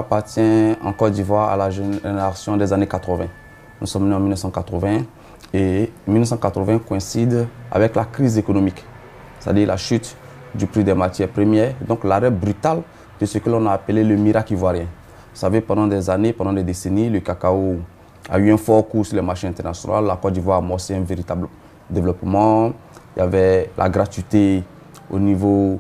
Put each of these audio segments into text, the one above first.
j'appartiens en Côte d'Ivoire à la génération des années 80. Nous sommes nés en 1980 et 1980 coïncide avec la crise économique, c'est-à-dire la chute du prix des matières premières, donc l'arrêt brutal de ce que l'on a appelé le miracle ivoirien. Vous savez, pendant des années, pendant des décennies, le cacao a eu un fort cours sur les marchés internationaux. La Côte d'Ivoire a amorcé un véritable développement. Il y avait la gratuité au niveau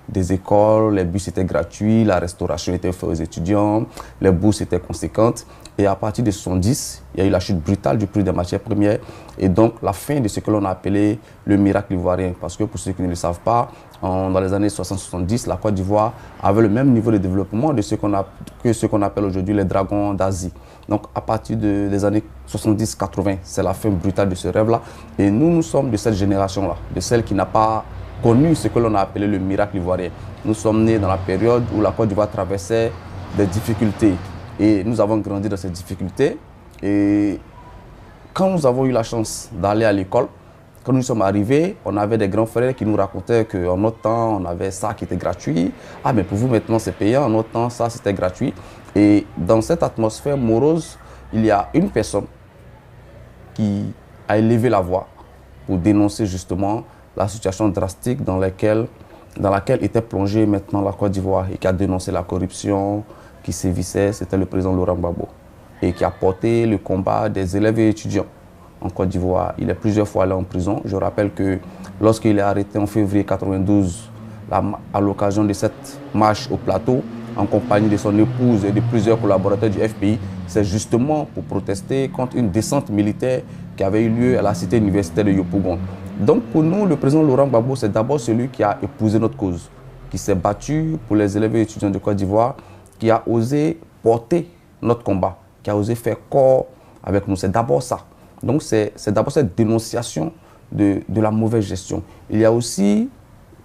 des écoles, les bus étaient gratuits, la restauration était faite aux étudiants, les bourses étaient conséquentes. Et à partir de 1970, il y a eu la chute brutale du prix des matières premières et donc la fin de ce que l'on a appelé le miracle ivoirien. Parce que pour ceux qui ne le savent pas, dans les années 60-70, la Côte d'Ivoire avait le même niveau de développement que ce qu'on appelle aujourd'hui les dragons d'Asie. Donc à partir des années 70-80, c'est la fin brutale de ce rêve-là. Et nous sommes de cette génération-là, de celle qui n'a pas connu ce que l'on a appelé le miracle ivoirien. Nous sommes nés dans la période où la Côte d'Ivoire traversait des difficultés. Et nous avons grandi dans ces difficultés. Et quand nous avons eu la chance d'aller à l'école, quand nous sommes arrivés, on avait des grands frères qui nous racontaient qu'en notre temps, on avait ça qui était gratuit. Ah, mais pour vous maintenant, c'est payant. En notre temps, ça, c'était gratuit. Et dans cette atmosphère morose, il y a une personne qui a élevé la voix pour dénoncer justement la situation drastique dans laquelle était plongée maintenant la Côte d'Ivoire et qui a dénoncé la corruption qui sévissait. C'était le président Laurent Gbagbo et qui a porté le combat des élèves et étudiants en Côte d'Ivoire. Il est plusieurs fois allé en prison. Je rappelle que lorsqu'il est arrêté en février 1992, à l'occasion de cette marche au plateau, en compagnie de son épouse et de plusieurs collaborateurs du FPI, c'est justement pour protester contre une descente militaire qui avait eu lieu à la cité universitaire de Yopougon. Donc pour nous, le président Laurent Gbagbo, c'est d'abord celui qui a épousé notre cause, qui s'est battu pour les élèves et étudiants de Côte d'Ivoire, qui a osé porter notre combat, qui a osé faire corps avec nous. C'est d'abord ça. Donc c'est d'abord cette dénonciation de la mauvaise gestion. Il y a aussi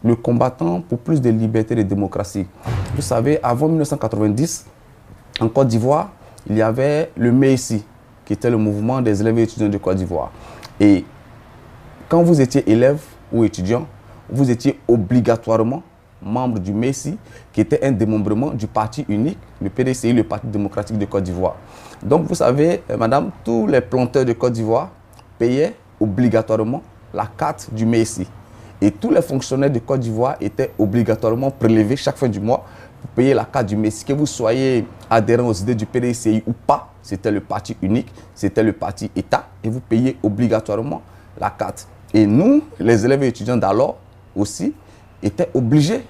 le combattant pour plus de liberté et de démocratie. Vous savez, avant 1990, en Côte d'Ivoire, il y avait le MEISI, qui était le mouvement des élèves et étudiants de Côte d'Ivoire. Et quand vous étiez élève ou étudiant, vous étiez obligatoirement membre du MEISI, qui était un démembrement du parti unique, le PDCI, le Parti démocratique de Côte d'Ivoire. Donc vous savez, madame, tous les planteurs de Côte d'Ivoire payaient obligatoirement la carte du MEISI. Et tous les fonctionnaires de Côte d'Ivoire étaient obligatoirement prélevés chaque fin du mois pour payer la carte du MEISI. Que vous soyez adhérent aux idées du PDCI ou pas, c'était le parti unique, c'était le parti État, et vous payez obligatoirement la carte. Et nous, les élèves et étudiants d'alors aussi, étaient obligés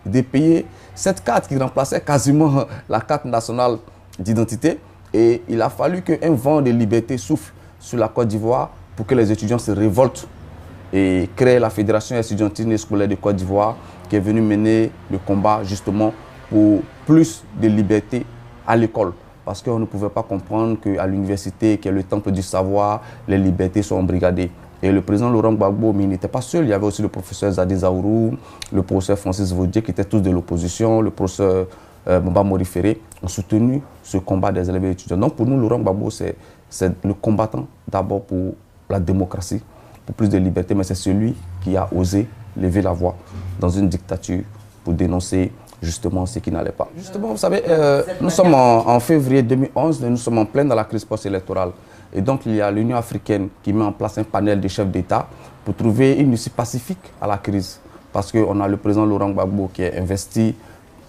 de payer cette carte qui remplaçait quasiment la carte nationale d'identité. Et il a fallu qu'un vent de liberté souffle sur la Côte d'Ivoire pour que les étudiants se révoltent et créer la Fédération estudiantine et scolaire de Côte d'Ivoire qui est venue mener le combat justement pour plus de liberté à l'école. Parce qu'on ne pouvait pas comprendre qu'à l'université, qui est le temple du savoir, les libertés sont embrigadées. Et le président Laurent Gbagbo, mais il n'était pas seul. Il y avait aussi le professeur Zadé Zaourou, le professeur Francis Vaudier, qui étaient tous de l'opposition, le professeur Mbamba Moriféré, ont soutenu ce combat des élèves et étudiants. Donc pour nous, Laurent Gbagbo, c'est le combattant d'abord pour la démocratie, pour plus de liberté, mais c'est celui qui a osé lever la voix dans une dictature pour dénoncer justement ce qui n'allait pas. Justement, vous savez, nous sommes en février 2011, nous sommes en plein dans la crise post-électorale. Et donc, il y a l'Union africaine qui met en place un panel de chefs d'État pour trouver une issue pacifique à la crise. Parce qu'on a le président Laurent Gbagbo qui est investi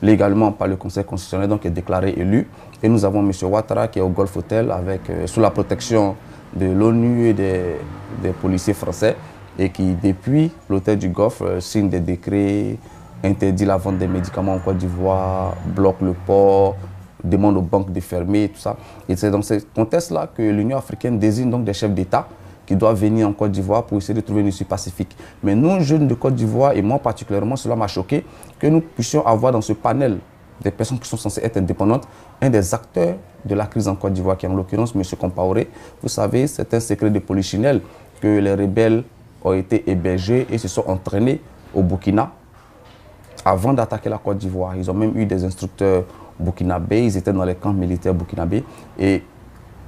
légalement par le Conseil constitutionnel, donc qui est déclaré élu. Et nous avons M. Ouattara qui est au Golf Hotel avec, sous la protection de l'ONU et des policiers français et qui, depuis l'hôtel du Golfe, signe des décrets, interdit la vente des médicaments en Côte d'Ivoire, bloque le port, demande aux banques de fermer, tout ça. Et c'est dans ce contexte-là que l'Union africaine désigne donc des chefs d'État qui doivent venir en Côte d'Ivoire pour essayer de trouver une issue pacifique. Mais nous, jeunes de Côte d'Ivoire, et moi particulièrement, cela m'a choqué, que nous puissions avoir dans ce panel des personnes qui sont censées être indépendantes, un des acteurs de la crise en Côte d'Ivoire, qui est en l'occurrence M. Compaoré. Vous savez, c'est un secret de polichinelle que les rebelles ont été hébergés et se sont entraînés au Burkina avant d'attaquer la Côte d'Ivoire. Ils ont même eu des instructeurs burkinabés, ils étaient dans les camps militaires burkinabés. Et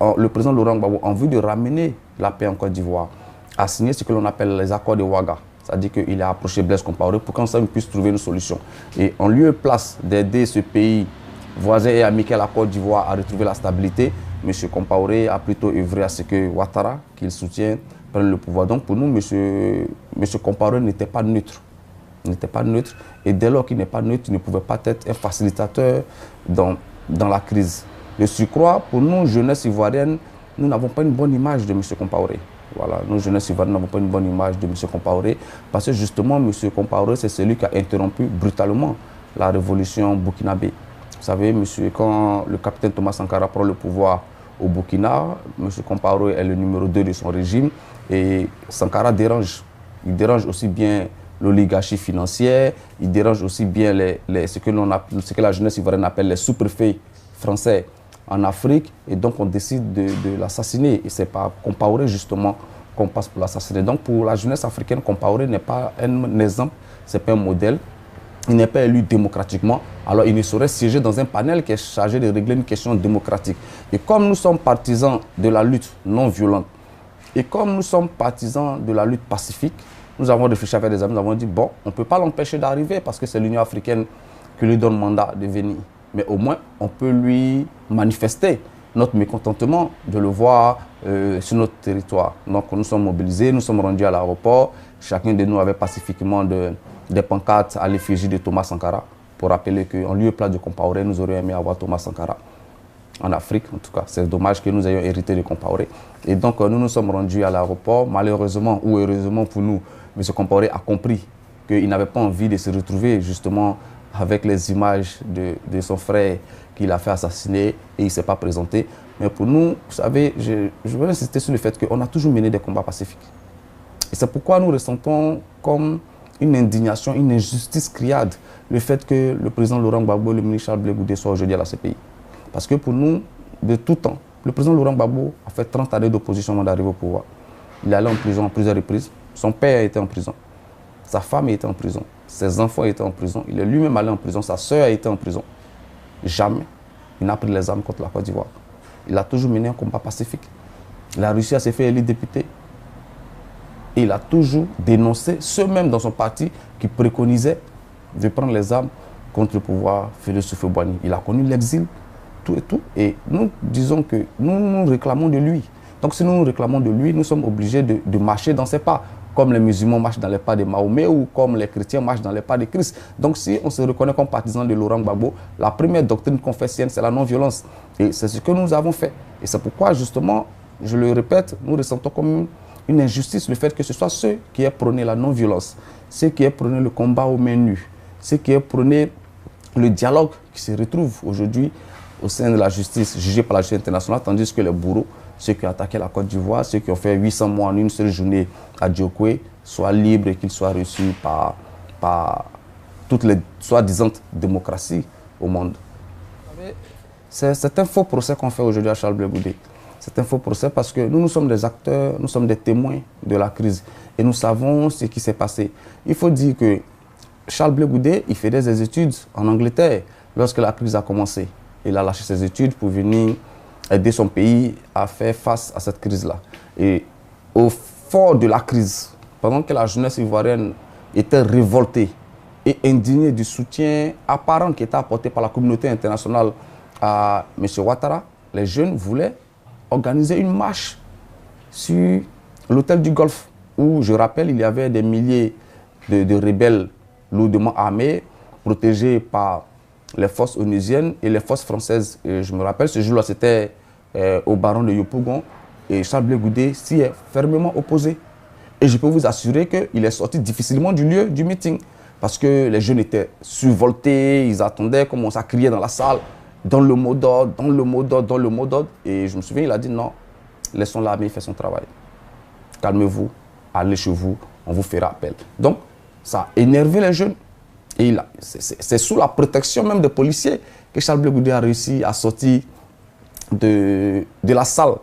le président Laurent Gbagbo, en vue de ramener la paix en Côte d'Ivoire, a signé ce que l'on appelle les accords de Ouaga. C'est-à-dire qu'il a approché Blaise Compaoré pour qu'ensemble puisse trouver une solution. Et en lieu et place d'aider ce pays voisin et ami qu'est la Côte d'Ivoire a retrouvé la stabilité, M. Compaoré a plutôt œuvré à ce que Ouattara, qu'il soutient, prenne le pouvoir. Donc pour nous, M. Compaoré n'était pas neutre. Il n'était pas neutre. Et dès lors qu'il n'est pas neutre, il ne pouvait pas être un facilitateur dans la crise. De surcroît, pour nous, jeunesse ivoirienne, nous n'avons pas une bonne image de M. Compaoré. Voilà, nous, jeunesse ivoirienne, n'avons pas une bonne image de M. Compaoré parce que justement, M. Compaoré, c'est celui qui a interrompu brutalement la révolution burkinabé. Vous savez, quand le capitaine Thomas Sankara prend le pouvoir au Burkina, M. Compaoré est le numéro 2 de son régime et Sankara dérange. Il dérange aussi bien l'oligarchie financière, il dérange aussi bien ce que la jeunesse ivoirienne appelle les sous-préfets français en Afrique, et donc on décide de l'assassiner. Et c'est par Compaoré justement qu'on passe pour l'assassiner. Donc pour la jeunesse africaine, Compaoré n'est pas un exemple, ce n'est pas un modèle. Il n'est pas élu démocratiquement, alors il ne saurait siéger dans un panel qui est chargé de régler une question démocratique. Et comme nous sommes partisans de la lutte non violente, et comme nous sommes partisans de la lutte pacifique, nous avons réfléchi avec des amis, nous avons dit, bon, on ne peut pas l'empêcher d'arriver parce que c'est l'Union africaine qui lui donne mandat de venir. Mais au moins, on peut lui manifester notre mécontentement de le voir sur notre territoire. Donc nous sommes mobilisés, nous sommes rendus à l'aéroport. Chacun de nous avait pacifiquement des pancartes à l'effigie de Thomas Sankara pour rappeler qu'en lieu et place de Compaoré, nous aurions aimé avoir Thomas Sankara. En Afrique, en tout cas. C'est dommage que nous ayons hérité de Compaoré. Et donc, nous nous sommes rendus à l'aéroport. Malheureusement ou heureusement pour nous, M. Compaoré a compris qu'il n'avait pas envie de se retrouver justement avec les images de son frère qu'il a fait assassiner et il ne s'est pas présenté. Mais pour nous, vous savez, je veux insister sur le fait qu'on a toujours mené des combats pacifiques. Et c'est pourquoi nous ressentons comme une indignation, une injustice criade, le fait que le président Laurent Gbagbo et le ministre Charles Blé Goudé soient aujourd'hui à la CPI. Parce que pour nous, de tout temps, le président Laurent Gbagbo a fait 30 années d'opposition avant d'arriver au pouvoir. Il est allé en prison à plusieurs reprises. Son père a été en prison. Sa femme a été en prison. Ses enfants étaient en prison. Il est lui-même allé en prison. Sa sœur a été en prison. Jamais il n'a pris les armes contre la Côte d'Ivoire. Il a toujours mené un combat pacifique. Il a réussi à se faire élire député. Et il a toujours dénoncé ceux même dans son parti qui préconisaient de prendre les armes contre le pouvoir Félix Houphouët-Boigny. Il a connu l'exil, tout et tout. Et nous disons que nous réclamons de lui. Donc si nous réclamons de lui, nous sommes obligés de marcher dans ses pas, comme les musulmans marchent dans les pas de Mahomet ou comme les chrétiens marchent dans les pas de Christ. Donc si on se reconnaît comme partisan de Laurent Gbagbo, la première doctrine confessienne, c'est la non-violence. Et c'est ce que nous avons fait. Et c'est pourquoi justement, je le répète, nous ressentons comme une injustice le fait que ce soit ceux qui aient prôné la non-violence, ceux qui aient prôné le combat aux mains nues, ceux qui aient prôné le dialogue qui se retrouve aujourd'hui au sein de la justice, jugé par la justice internationale, tandis que les bourreaux, ceux qui ont attaqué la Côte d'Ivoire, ceux qui ont fait 800 mois en une seule journée à Djokwe, soient libres et qu'ils soient reçus par toutes les soi-disant démocraties au monde. C'est un faux procès qu'on fait aujourd'hui à Charles Blé Goudé. C'est un faux procès parce que nous sommes des acteurs, nous sommes des témoins de la crise et nous savons ce qui s'est passé. Il faut dire que Charles Blé Goudé, il faisait des études en Angleterre lorsque la crise a commencé. Il a lâché ses études pour venir aider son pays à faire face à cette crise-là. Et au fort de la crise, pendant que la jeunesse ivoirienne était révoltée et indignée du soutien apparent qui était apporté par la communauté internationale à M. Ouattara, les jeunes voulaient organiser une marche sur l'hôtel du Golfe, où, je rappelle, il y avait des milliers de rebelles lourdement armés, protégés par les forces onusiennes et les forces françaises. Et je me rappelle, ce jour-là, c'était au baron de Yopougon, et Charles Blé Goudé s'y est fermement opposé. Et je peux vous assurer qu'il est sorti difficilement du lieu du meeting, parce que les jeunes étaient survoltés, ils attendaient, commençaient à crier dans la salle, dans le mot d'ordre, dans le mot d'ordre, dans le mot d'ordre. Et je me souviens, il a dit non, laissons l'armée faire son travail. Calmez-vous, allez chez vous, on vous fera appel. Donc, ça a énervé les jeunes. Et c'est sous la protection même des policiers que Charles Blé Goudé a réussi à sortir de la salle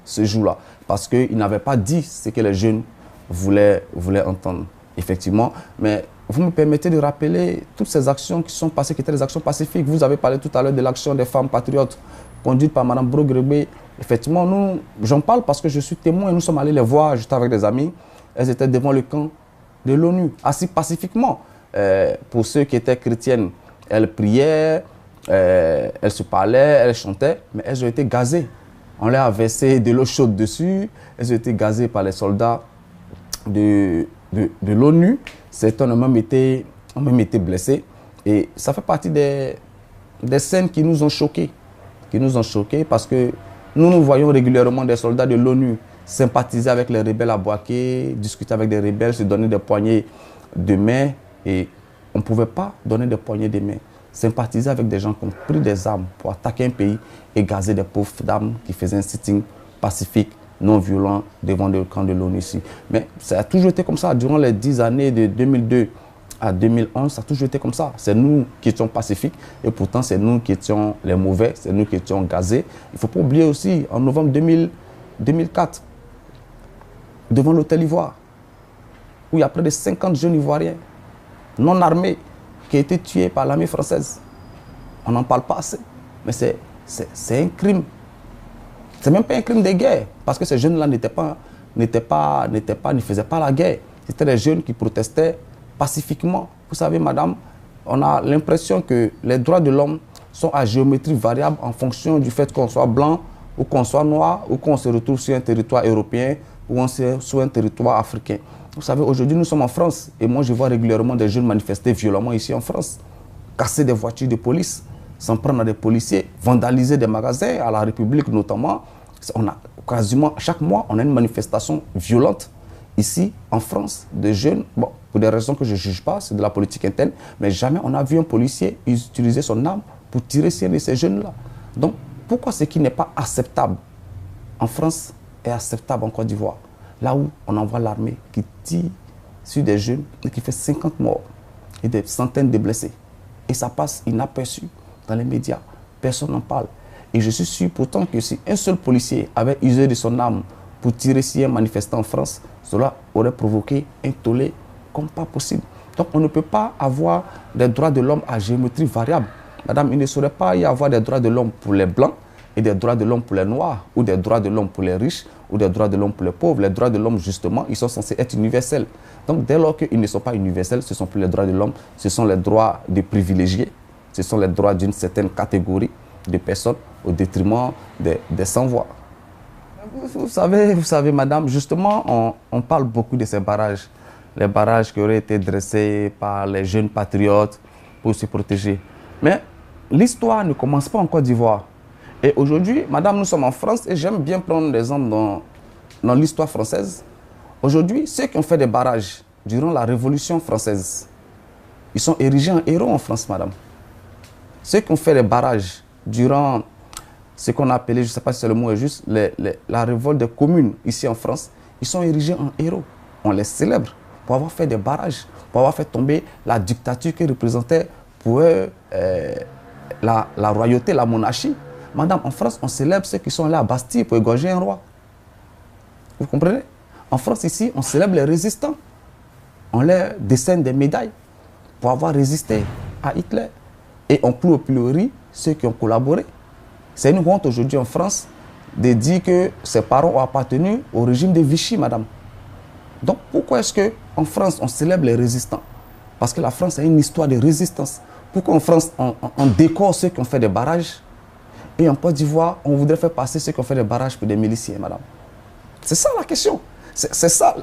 ce jour-là. Parce qu'il n'avait pas dit ce que les jeunes voulaient entendre, effectivement. Mais vous me permettez de rappeler toutes ces actions qui sont passées, qui étaient des actions pacifiques. Vous avez parlé tout à l'heure de l'action des femmes patriotes conduite par Mme Brogrebé. Effectivement, j'en parle parce que je suis témoin. Nous sommes allés les voir, j'étais avec des amis. Elles étaient devant le camp de l'ONU, assis pacifiquement. Pour ceux qui étaient chrétiennes, elles priaient. elles se parlaient, elles chantaient, mais elles ont été gazées. On leur a versé de l'eau chaude dessus, elles ont été gazées par les soldats de l'ONU. Certains ont même été blessés. Et ça fait partie des scènes qui nous ont choqués. Parce que nous voyons régulièrement des soldats de l'ONU sympathiser avec les rebelles à Bouaké, discuter avec des rebelles, se donner des poignées de main. Et on ne pouvait pas donner des poignées de main. Sympathiser avec des gens qui ont pris des armes pour attaquer un pays et gazer des pauvres dames qui faisaient un sitting pacifique, non violent, devant le camp de l'ONU ici. Mais ça a toujours été comme ça. Durant les 10 années de 2002 à 2011, ça a toujours été comme ça. C'est nous qui étions pacifiques et pourtant c'est nous qui étions les mauvais, c'est nous qui étions gazés. Il ne faut pas oublier aussi, en novembre 2004, devant l'hôtel Ivoire, où il y a près de 50 jeunes Ivoiriens non armés qui ont été tués par l'armée française. On n'en parle pas assez, mais c'est un crime. C'est même pas un crime de guerre, parce que ces jeunes-là ne faisaient pas la guerre. C'était des jeunes qui protestaient pacifiquement. Vous savez, madame, on a l'impression que les droits de l'homme sont à géométrie variable en fonction du fait qu'on soit blanc ou qu'on soit noir ou qu'on se retrouve sur un territoire européen ou on se sur un territoire africain. Vous savez, aujourd'hui, nous sommes en France et moi, je vois régulièrement des jeunes manifester violemment ici en France, casser des voitures de police, s'en prendre à des policiers, vandaliser des magasins, à la République notamment. On a quasiment, chaque mois, on a une manifestation violente ici en France de jeunes. Bon, pour des raisons que je ne juge pas, c'est de la politique interne, mais jamais on a vu un policier utiliser son arme pour tirer sur un de ces jeunes-là. Donc, pourquoi ce qui n'est pas acceptable en France est acceptable en Côte d'Ivoire? Là où on envoie l'armée qui tire sur des jeunes et qui fait 50 morts et des centaines de blessés. Et ça passe inaperçu dans les médias. Personne n'en parle. Et je suis sûr pourtant que si un seul policier avait usé de son arme pour tirer sur un manifestant en France, cela aurait provoqué un tollé comme pas possible. Donc on ne peut pas avoir des droits de l'homme à géométrie variable. Madame, il ne saurait pas y avoir des droits de l'homme pour les blancs et des droits de l'homme pour les noirs, ou des droits de l'homme pour les riches, ou des droits de l'homme pour les pauvres. Les droits de l'homme, justement, ils sont censés être universels. Donc dès lors qu'ils ne sont pas universels, ce ne sont plus les droits de l'homme, ce sont les droits des privilégiés, ce sont les droits d'une certaine catégorie de personnes au détriment des sans-voix. Vous savez, madame, justement, on parle beaucoup de ces barrages. Les barrages qui auraient été dressés par les jeunes patriotes pour se protéger. Mais l'histoire ne commence pas en Côte d'Ivoire. Et aujourd'hui, madame, nous sommes en France et j'aime bien prendre l'exemple dans l'histoire française. Aujourd'hui, ceux qui ont fait des barrages durant la Révolution française, ils sont érigés en héros en France, madame. Ceux qui ont fait des barrages durant ce qu'on a appelé, je ne sais pas si le mot est juste, la révolte des communes ici en France, ils sont érigés en héros. On les célèbre pour avoir fait des barrages, pour avoir fait tomber la dictature qui représentait pour eux la royauté, la monarchie. Madame, en France, on célèbre ceux qui sont allés à Bastille pour égorger un roi. Vous comprenez? En France, ici, on célèbre les résistants. On leur décerne des médailles pour avoir résisté à Hitler. Et on cloue au pilori ceux qui ont collaboré. C'est une honte aujourd'hui en France de dire que ses parents ont appartenu au régime de Vichy, madame. Donc pourquoi est-ce qu'en France, on célèbre les résistants? Parce que la France a une histoire de résistance. Pourquoi en France, on décore ceux qui ont fait des barrages? Et en Côte d'Ivoire, on voudrait faire passer ceux qui ont fait des barrages pour des miliciens, madame. C'est ça la question. C'est ça.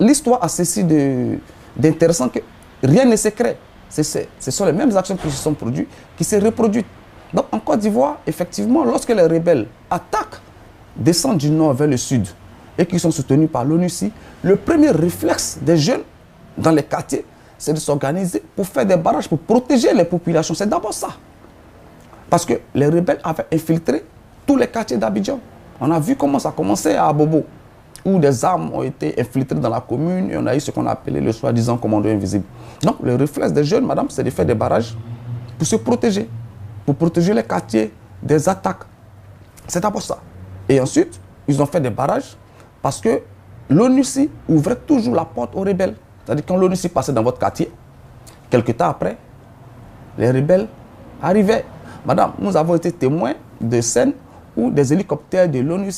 L'histoire a ceci d'intéressant que rien ne se crée. Ce sont les mêmes actions qui se sont produites, qui se reproduisent. Donc en Côte d'Ivoire, effectivement, lorsque les rebelles attaquent, descendent du nord vers le sud et qui sont soutenus par l'ONU, le premier réflexe des jeunes dans les quartiers, c'est de s'organiser pour faire des barrages, pour protéger les populations. C'est d'abord ça. Parce que les rebelles avaient infiltré tous les quartiers d'Abidjan. On a vu comment ça a commencé à Abobo, où des armes ont été infiltrées dans la commune et on a eu ce qu'on a appelé le soi-disant commando invisible. Donc le réflexe des jeunes, madame, c'est de faire des barrages pour se protéger, pour protéger les quartiers des attaques. C'est d'abord ça. Et ensuite, ils ont fait des barrages parce que l'ONU ouvrait toujours la porte aux rebelles. C'est-à-dire quand l'ONU passait dans votre quartier, quelques temps après, les rebelles arrivaient. Madame, nous avons été témoins de scènes où des hélicoptères de l'ONU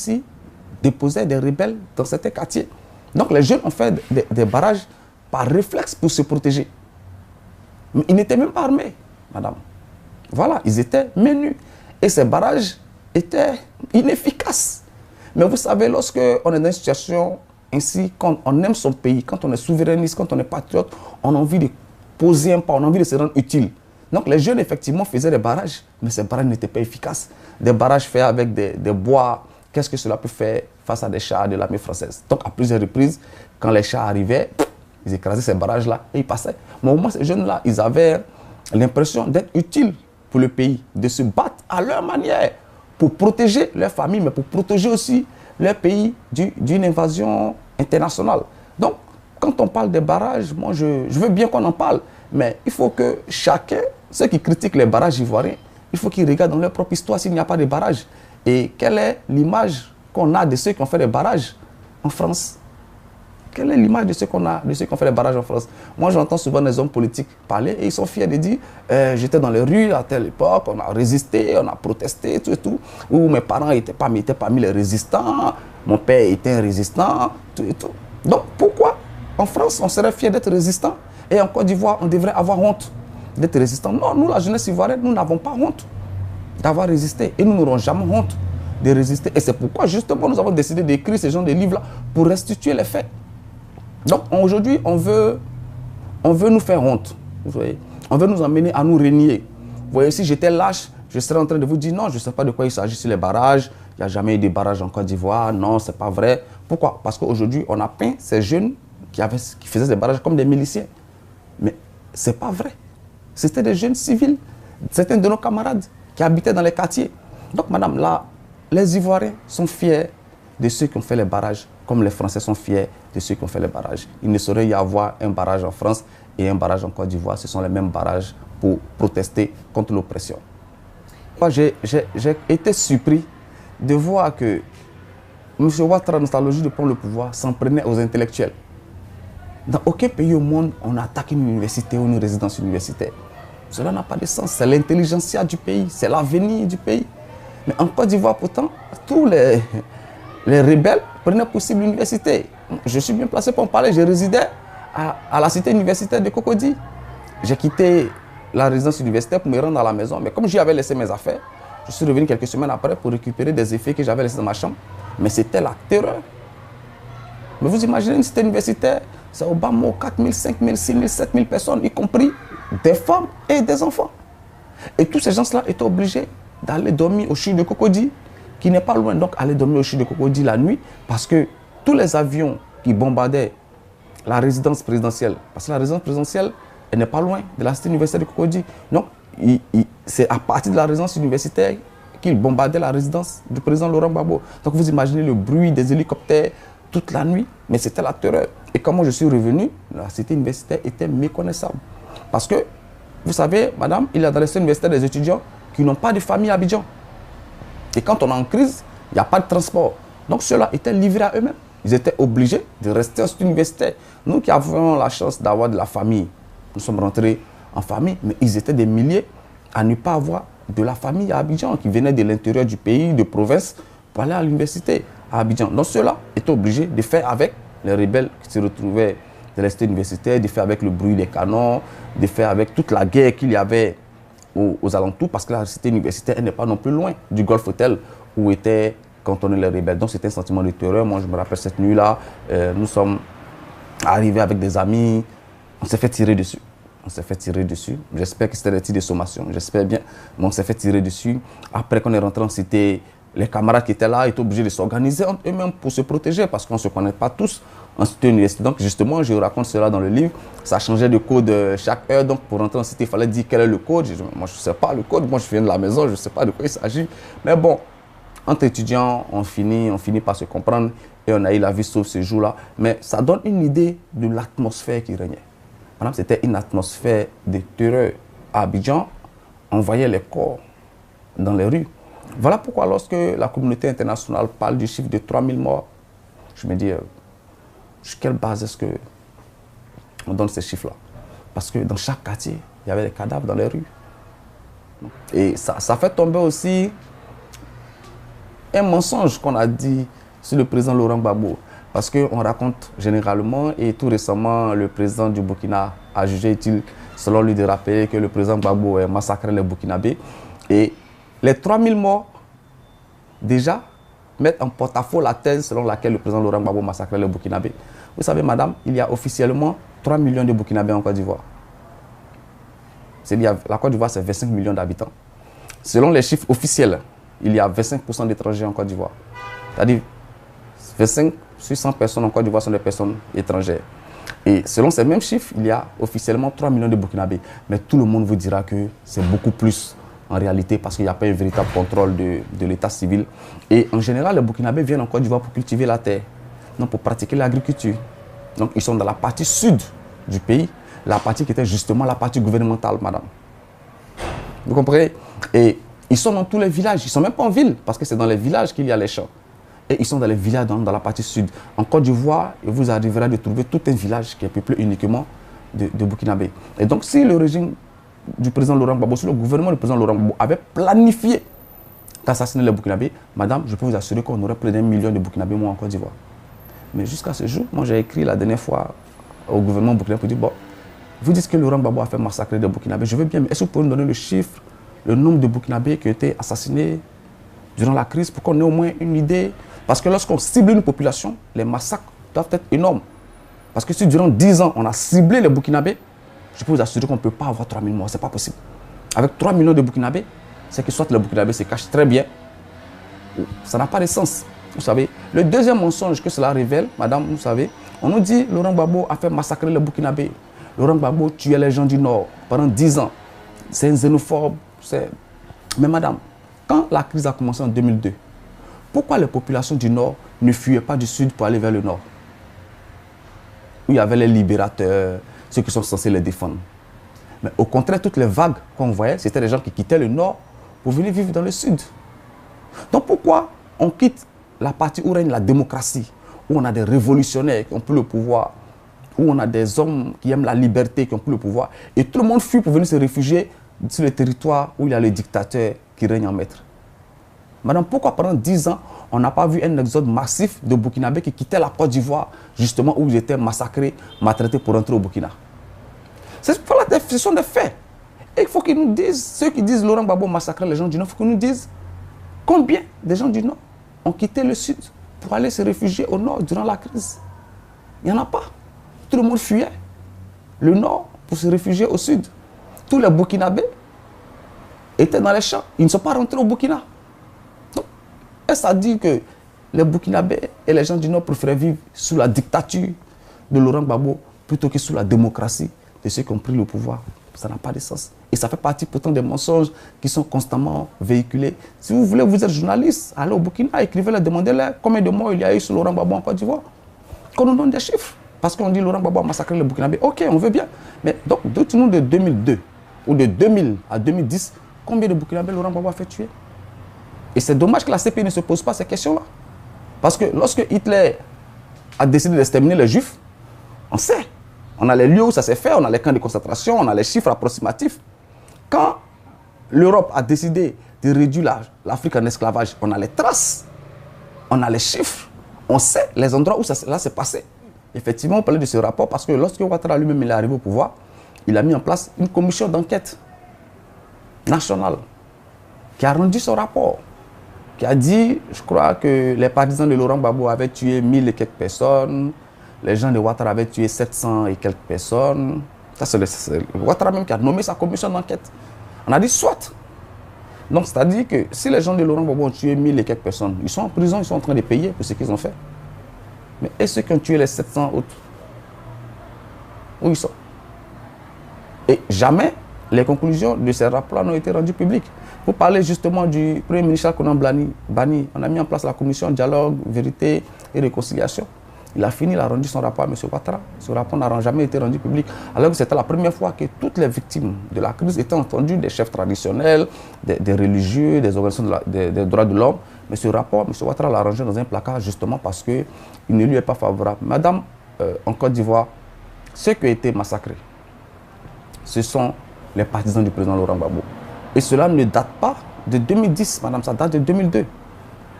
déposaient des rebelles dans certains quartiers. Donc les jeunes ont fait des barrages par réflexe pour se protéger. Mais ils n'étaient même pas armés, madame. Voilà, ils étaient menus. Et ces barrages étaient inefficaces. Mais vous savez, lorsque on est dans une situation ainsi, quand on aime son pays, quand on est souverainiste, quand on est patriote, on a envie de poser un pas, on a envie de se rendre utile. Donc les jeunes, effectivement, faisaient des barrages, mais ces barrages n'étaient pas efficaces. Des barrages faits avec des bois, qu'est-ce que cela peut faire face à des chars de l'armée française? Donc à plusieurs reprises, quand les chars arrivaient, ils écrasaient ces barrages-là et ils passaient. Mais au moins, ces jeunes-là, ils avaient l'impression d'être utiles pour le pays, de se battre à leur manière pour protéger leur famille, mais pour protéger aussi leur pays d'une invasion internationale. Donc, quand on parle des barrages, moi, je veux bien qu'on en parle, mais il faut que chacun, ceux qui critiquent les barrages ivoiriens, il faut qu'ils regardent dans leur propre histoire s'il n'y a pas de barrages. Et quelle est l'image qu'on a de ceux qui ont fait des barrages en France? Quelle est l'image de ceux qu'on a, de ceux qui ont fait les barrages en France? Moi, j'entends souvent des hommes politiques parler et ils sont fiers de dire j'étais dans les rues à telle époque, on a résisté, on a protesté, tout et tout. Ou mes parents n'étaient pas parmi les résistants, mon père était un résistant, tout et tout. Donc, pourquoi en France, on serait fier d'être résistant et en Côte d'Ivoire, on devrait avoir honte d'être résistant? Non, nous, la jeunesse ivoirienne, nous n'avons pas honte d'avoir résisté et nous n'aurons jamais honte de résister. Et c'est pourquoi, justement, nous avons décidé d'écrire ce genre de livres-là pour restituer les faits. Donc aujourd'hui, on veut nous faire honte. Vous voyez? On veut nous amener à nous régner. Vous voyez, si j'étais lâche, je serais en train de vous dire non, je ne sais pas de quoi il s'agit sur les barrages. Il n'y a jamais eu de barrages en Côte d'Ivoire. Non, ce n'est pas vrai. Pourquoi? Parce qu'aujourd'hui, on a peint ces jeunes qui faisaient des barrages comme des miliciens. Mais ce n'est pas vrai. C'était des jeunes civils. Certains de nos camarades qui habitaient dans les quartiers. Donc, madame, là, les Ivoiriens sont fiers de ceux qui ont fait les barrages, comme les Français sont fiers de ceux qui ont fait les barrages. Il ne saurait y avoir un barrage en France et un barrage en Côte d'Ivoire. Ce sont les mêmes barrages pour protester contre l'oppression. Moi, j'ai été surpris de voir que M. Ouattara, nostalgie de prendre le pouvoir, s'en prenait aux intellectuels. Dans aucun pays au monde, on attaque une université ou une résidence universitaire. Cela n'a pas de sens. C'est l'intelligentsia du pays, c'est l'avenir du pays. Mais en Côte d'Ivoire, pourtant, tous les rebelles prenaient possible l'université. Je suis bien placé pour en parler. Je résidais à la cité universitaire de Cocody. J'ai quitté la résidence universitaire pour me rendre à la maison. Mais comme j'y avais laissé mes affaires, je suis revenu quelques semaines après pour récupérer des effets que j'avais laissés dans ma chambre. Mais c'était la terreur. Mais vous imaginez une cité universitaire, c'est au bas mot 4 000, 5 000, 6 000, 7 000 personnes, y compris des femmes et des enfants. Et tous ces gens-là étaient obligés d'aller dormir au CHU de Cocody, qui n'est pas loin, donc aller dormir au CHU de Cocody la nuit, parce que tous les avions qui bombardaient la résidence présidentielle, parce que la résidence présidentielle, elle n'est pas loin de la cité universitaire de Cocody. Donc, c'est à partir de la résidence universitaire qu'ils bombardaient la résidence du président Laurent Gbagbo. Donc, vous imaginez le bruit des hélicoptères toute la nuit, mais c'était la terreur. Et quand moi je suis revenu, la cité universitaire était méconnaissable. Parce que, vous savez, madame, il y a dans les cités universitaires des étudiants qui n'ont pas de famille à Abidjan. Et quand on est en crise, il n'y a pas de transport. Donc ceux-là étaient livrés à eux-mêmes. Ils étaient obligés de rester en cité universitaire. Nous qui avons la chance d'avoir de la famille, nous sommes rentrés en famille, mais ils étaient des milliers à ne pas avoir de la famille à Abidjan, qui venaient de l'intérieur du pays, de province, pour aller à l'université à Abidjan. Donc ceux-là étaient obligés de faire avec les rebelles qui se retrouvaient dans les cités universitaires, de faire avec le bruit des canons, de faire avec toute la guerre qu'il y avait aux alentours, parce que la cité universitaire elle n'est pas non plus loin du Golf Hotel où étaient cantonnés les rebelles. Donc c'était un sentiment de terreur. Moi je me rappelle cette nuit-là, nous sommes arrivés avec des amis, on s'est fait tirer dessus. On s'est fait tirer dessus. J'espère que c'était des tirs de sommation, j'espère bien, mais on s'est fait tirer dessus. Après qu'on est rentré en cité, les camarades qui étaient là étaient obligés de s'organiser entre eux-mêmes pour se protéger, parce qu'on ne se connaît pas tous en cité universitaire. Donc justement, je raconte cela dans le livre. Ça changeait de code chaque heure. Donc pour rentrer en cité, il fallait dire quel est le code. Moi, je ne sais pas le code. Moi, je viens de la maison, je ne sais pas de quoi il s'agit. Mais bon, entre étudiants, on finit par se comprendre et on a eu la vie sauve ce jour-là. Mais ça donne une idée de l'atmosphère qui régnait. Madame, c'était une atmosphère de terreur. À Abidjan, on voyait les corps dans les rues. Voilà pourquoi lorsque la communauté internationale parle du chiffre de 3000 morts, je me dis, sur quelle base est-ce qu'on donne ces chiffres-là? Parce que dans chaque quartier, il y avait des cadavres dans les rues. Et ça fait tomber aussi un mensonge qu'on a dit sur le président Laurent Gbagbo. Parce qu'on raconte généralement, et tout récemment, le président du Burkina a jugé utile selon lui, de rappeler que le président Gbagbo a massacré les Burkinabés. Et les 3000 morts, déjà, mettent en porte-à-faux la thèse selon laquelle le président Laurent Gbagbo massacrait les Burkinabés. Vous savez, madame, il y a officiellement 3 millions de Burkinabés en Côte d'Ivoire. La Côte d'Ivoire, c'est 25 millions d'habitants. Selon les chiffres officiels, il y a 25% d'étrangers en Côte d'Ivoire. C'est-à-dire 25 sur 100 personnes en Côte d'Ivoire sont des personnes étrangères. Et selon ces mêmes chiffres, il y a officiellement 3 millions de Burkinabés. Mais tout le monde vous dira que c'est beaucoup plus en réalité parce qu'il n'y a pas un véritable contrôle de l'état civil. Et en général, les Burkinabés viennent en Côte d'Ivoire pour cultiver la terre, non pour pratiquer l'agriculture. Donc ils sont dans la partie sud du pays, la partie qui était justement la partie gouvernementale, madame. Vous comprenez? Et ils sont dans tous les villages, ils ne sont même pas en ville, parce que c'est dans les villages qu'il y a les champs. Et ils sont dans les villages dans la partie sud. En Côte d'Ivoire, il vous arrivera de trouver tout un village qui est peuplé uniquement de Burkinabés. Et donc si le régime du président Laurent Gbagbo, si le gouvernement du président Laurent Gbagbo avait planifié d'assassiner les Burkinabés, madame, je peux vous assurer qu'on aurait plus d'1 million de Burkinabés moi en Côte d'Ivoire. Mais jusqu'à ce jour, moi j'ai écrit la dernière fois au gouvernement burkinabé pour dire, bon, vous dites que Laurent Gbagbo a fait massacrer des Burkinabés, je veux bien, mais est-ce que vous pouvez nous donner le chiffre, le nombre de Burkinabés qui ont été assassinés durant la crise pour qu'on ait au moins une idée? Parce que lorsqu'on cible une population, les massacres doivent être énormes. Parce que si durant 10 ans, on a ciblé les Burkinabés, je peux vous assurer qu'on ne peut pas avoir 3000 morts, ce n'est pas possible. Avec 3 millions de Burkinabés, c'est que soit les Burkinabés se cachent très bien, ça n'a pas de sens. Vous savez, le deuxième mensonge que cela révèle, madame, vous savez, on nous dit Laurent Gbagbo a fait massacrer les Burkinabés. Laurent Gbagbo tuait les gens du Nord pendant 10 ans. C'est un xénophobe. Mais madame, quand la crise a commencé en 2002, pourquoi les populations du Nord ne fuyaient pas du Sud pour aller vers le Nord? Où il y avait les libérateurs, ceux qui sont censés les défendre. Mais au contraire, toutes les vagues qu'on voyait, c'était des gens qui quittaient le Nord pour venir vivre dans le Sud. Donc pourquoi on quitte la partie où règne la démocratie, où on a des révolutionnaires qui ont plus le pouvoir, où on a des hommes qui aiment la liberté, qui ont plus le pouvoir, et tout le monde fuit pour venir se réfugier sur le territoire où il y a les dictateurs qui règnent en maître? Madame, pourquoi pendant 10 ans, on n'a pas vu un exode massif de Burkinabés qui quittaient la Côte d'Ivoire, justement où ils étaient massacrés, maltraités pour rentrer au Burkina? Ce sont des faits. Et il faut qu'ils nous disent, ceux qui disent Laurent Gbagbo massacrait les gens du Nord, il faut qu'ils nous disent combien des gens du Nord ont quitté le Sud pour aller se réfugier au Nord durant la crise. Il n'y en a pas. Tout le monde fuyait le Nord pour se réfugier au Sud. Tous les Burkinabés étaient dans les champs. Ils ne sont pas rentrés au Burkina. Donc, est-ce à dire que les Burkinabés et les gens du Nord préféraient vivre sous la dictature de Laurent Gbagbo plutôt que sous la démocratie de ceux qui ont pris le pouvoir? Ça n'a pas de sens. Et ça fait partie pourtant des mensonges qui sont constamment véhiculés. Si vous voulez, vous êtes journaliste, allez au Burkina, écrivez-leur, demandez-leur combien de morts il y a eu sur Laurent Gbagbo en Côte d'Ivoire. Qu'on nous donne des chiffres. Parce qu'on dit Laurent Gbagbo a massacré les Burkinabés. Ok, on veut bien. Mais donc, dites-nous de 2002 ou de 2000 à 2010, combien de Burkinabés Laurent Gbagbo a fait tuer? Et c'est dommage que la CPI ne se pose pas ces questions-là. Parce que lorsque Hitler a décidé d'exterminer les Juifs, on sait. On a les lieux où ça s'est fait, on a les camps de concentration, on a les chiffres approximatifs. Quand l'Europe a décidé de réduire l'Afrique en esclavage, on a les traces, on a les chiffres, on sait les endroits où cela s'est passé. Effectivement, on parlait de ce rapport parce que lorsque Ouattara lui-même est arrivé au pouvoir, il a mis en place une commission d'enquête nationale qui a rendu son rapport, qui a dit, je crois que les partisans de Laurent Gbagbo avaient tué 1000 et quelques personnes, les gens de Ouattara avaient tué 700 et quelques personnes. Ça, c'est Ouattara même qui a nommé sa commission d'enquête. On a dit soit. Donc, c'est-à-dire que si les gens de Laurent Gbagbo ont tué 1000 et quelques personnes, ils sont en prison, ils sont en train de payer pour ce qu'ils ont fait. Mais et ceux qui ont tué les 700 autres, où ils sont? Et jamais les conclusions de ces rapports n'ont été rendues publiques. Vous parlez justement du Premier ministre Konan Bani. On a mis en place la commission dialogue, vérité et réconciliation. Il a fini, il a rendu son rapport à M. Ouattara. Ce rapport n'a jamais été rendu public. Alors que c'était la première fois que toutes les victimes de la crise étaient entendues, des chefs traditionnels, des religieux, des organisations des droits de l'homme. Mais ce rapport, M. Ouattara l'a rangé dans un placard justement parce qu'il ne lui est pas favorable. Madame, en Côte d'Ivoire, ceux qui ont été massacrés, ce sont les partisans du président Laurent Gbagbo. Et cela ne date pas de 2010, madame, ça date de 2002.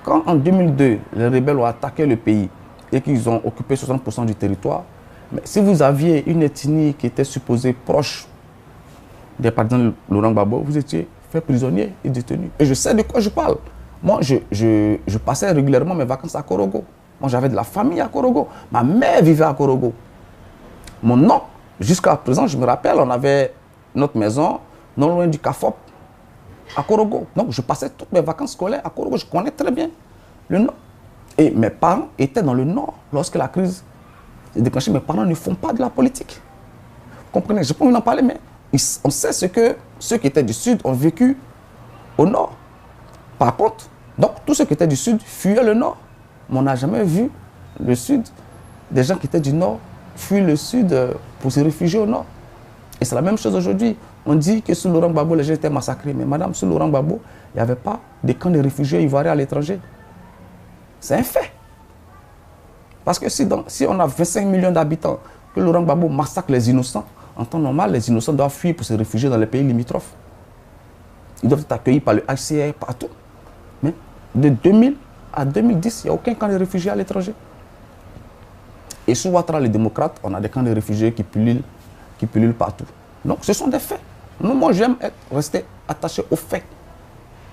Quand en 2002, les rebelles ont attaqué le pays, et qu'ils ont occupé 60% du territoire. Mais si vous aviez une ethnie qui était supposée proche des partisans de Laurent Gbagbo, vous étiez fait prisonnier et détenu. Et je sais de quoi je parle. Moi, je passais régulièrement mes vacances à Korogo. Moi, j'avais de la famille à Korogo. Ma mère vivait à Korogo. Mon nom, jusqu'à présent, je me rappelle, on avait notre maison non loin du CAFOP, à Korogo. Donc, je passais toutes mes vacances scolaires à Korogo. Je connais très bien le Nord. Et mes parents étaient dans le Nord lorsque la crise s'est déclenchée. Mes parents ne font pas de la politique. Vous comprenez? Je peux vous en parler, mais on sait ce que ceux qui étaient du Sud ont vécu au Nord. Par contre, donc, tous ceux qui étaient du Sud fuyaient le Nord. Mais on n'a jamais vu le Sud, des gens qui étaient du Nord fuient le Sud pour se réfugier au Nord. Et c'est la même chose aujourd'hui. On dit que sous Laurent Gbagbo, les gens étaient massacrés. Mais madame, sous Laurent Gbagbo, il n'y avait pas de camps de réfugiés ivoiriens à l'étranger. C'est un fait. Parce que si on a 25 millions d'habitants, que Laurent Gbagbo massacre les innocents, en temps normal, les innocents doivent fuir pour se réfugier dans les pays limitrophes. Ils doivent être accueillis par le HCR partout. Mais de 2000 à 2010, il n'y a aucun camp de réfugiés à l'étranger. Et sous Ouattara, les démocrates, on a des camps de réfugiés qui pullulent partout. Donc, ce sont des faits. Moi, j'aime rester attaché aux faits.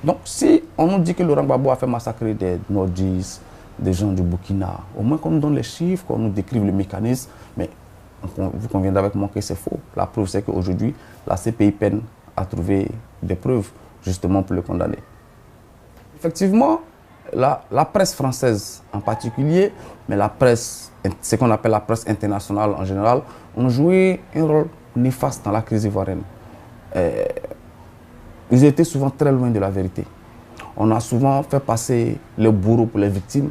Donc, si on nous dit que Laurent Gbagbo a fait massacrer des Nordistes, des gens du Burkina, au moins qu'on nous donne les chiffres, qu'on nous décrive le mécanisme, mais vous conviendrez avec moi que c'est faux. La preuve, c'est qu'aujourd'hui, la CPI peine à trouver des preuves, justement, pour le condamner. Effectivement, la presse française en particulier, mais la presse, ce qu'on appelle la presse internationale en général, ont joué un rôle néfaste dans la crise ivoirienne. Ils étaient souvent très loin de la vérité. On a souvent fait passer les bourreaux pour les victimes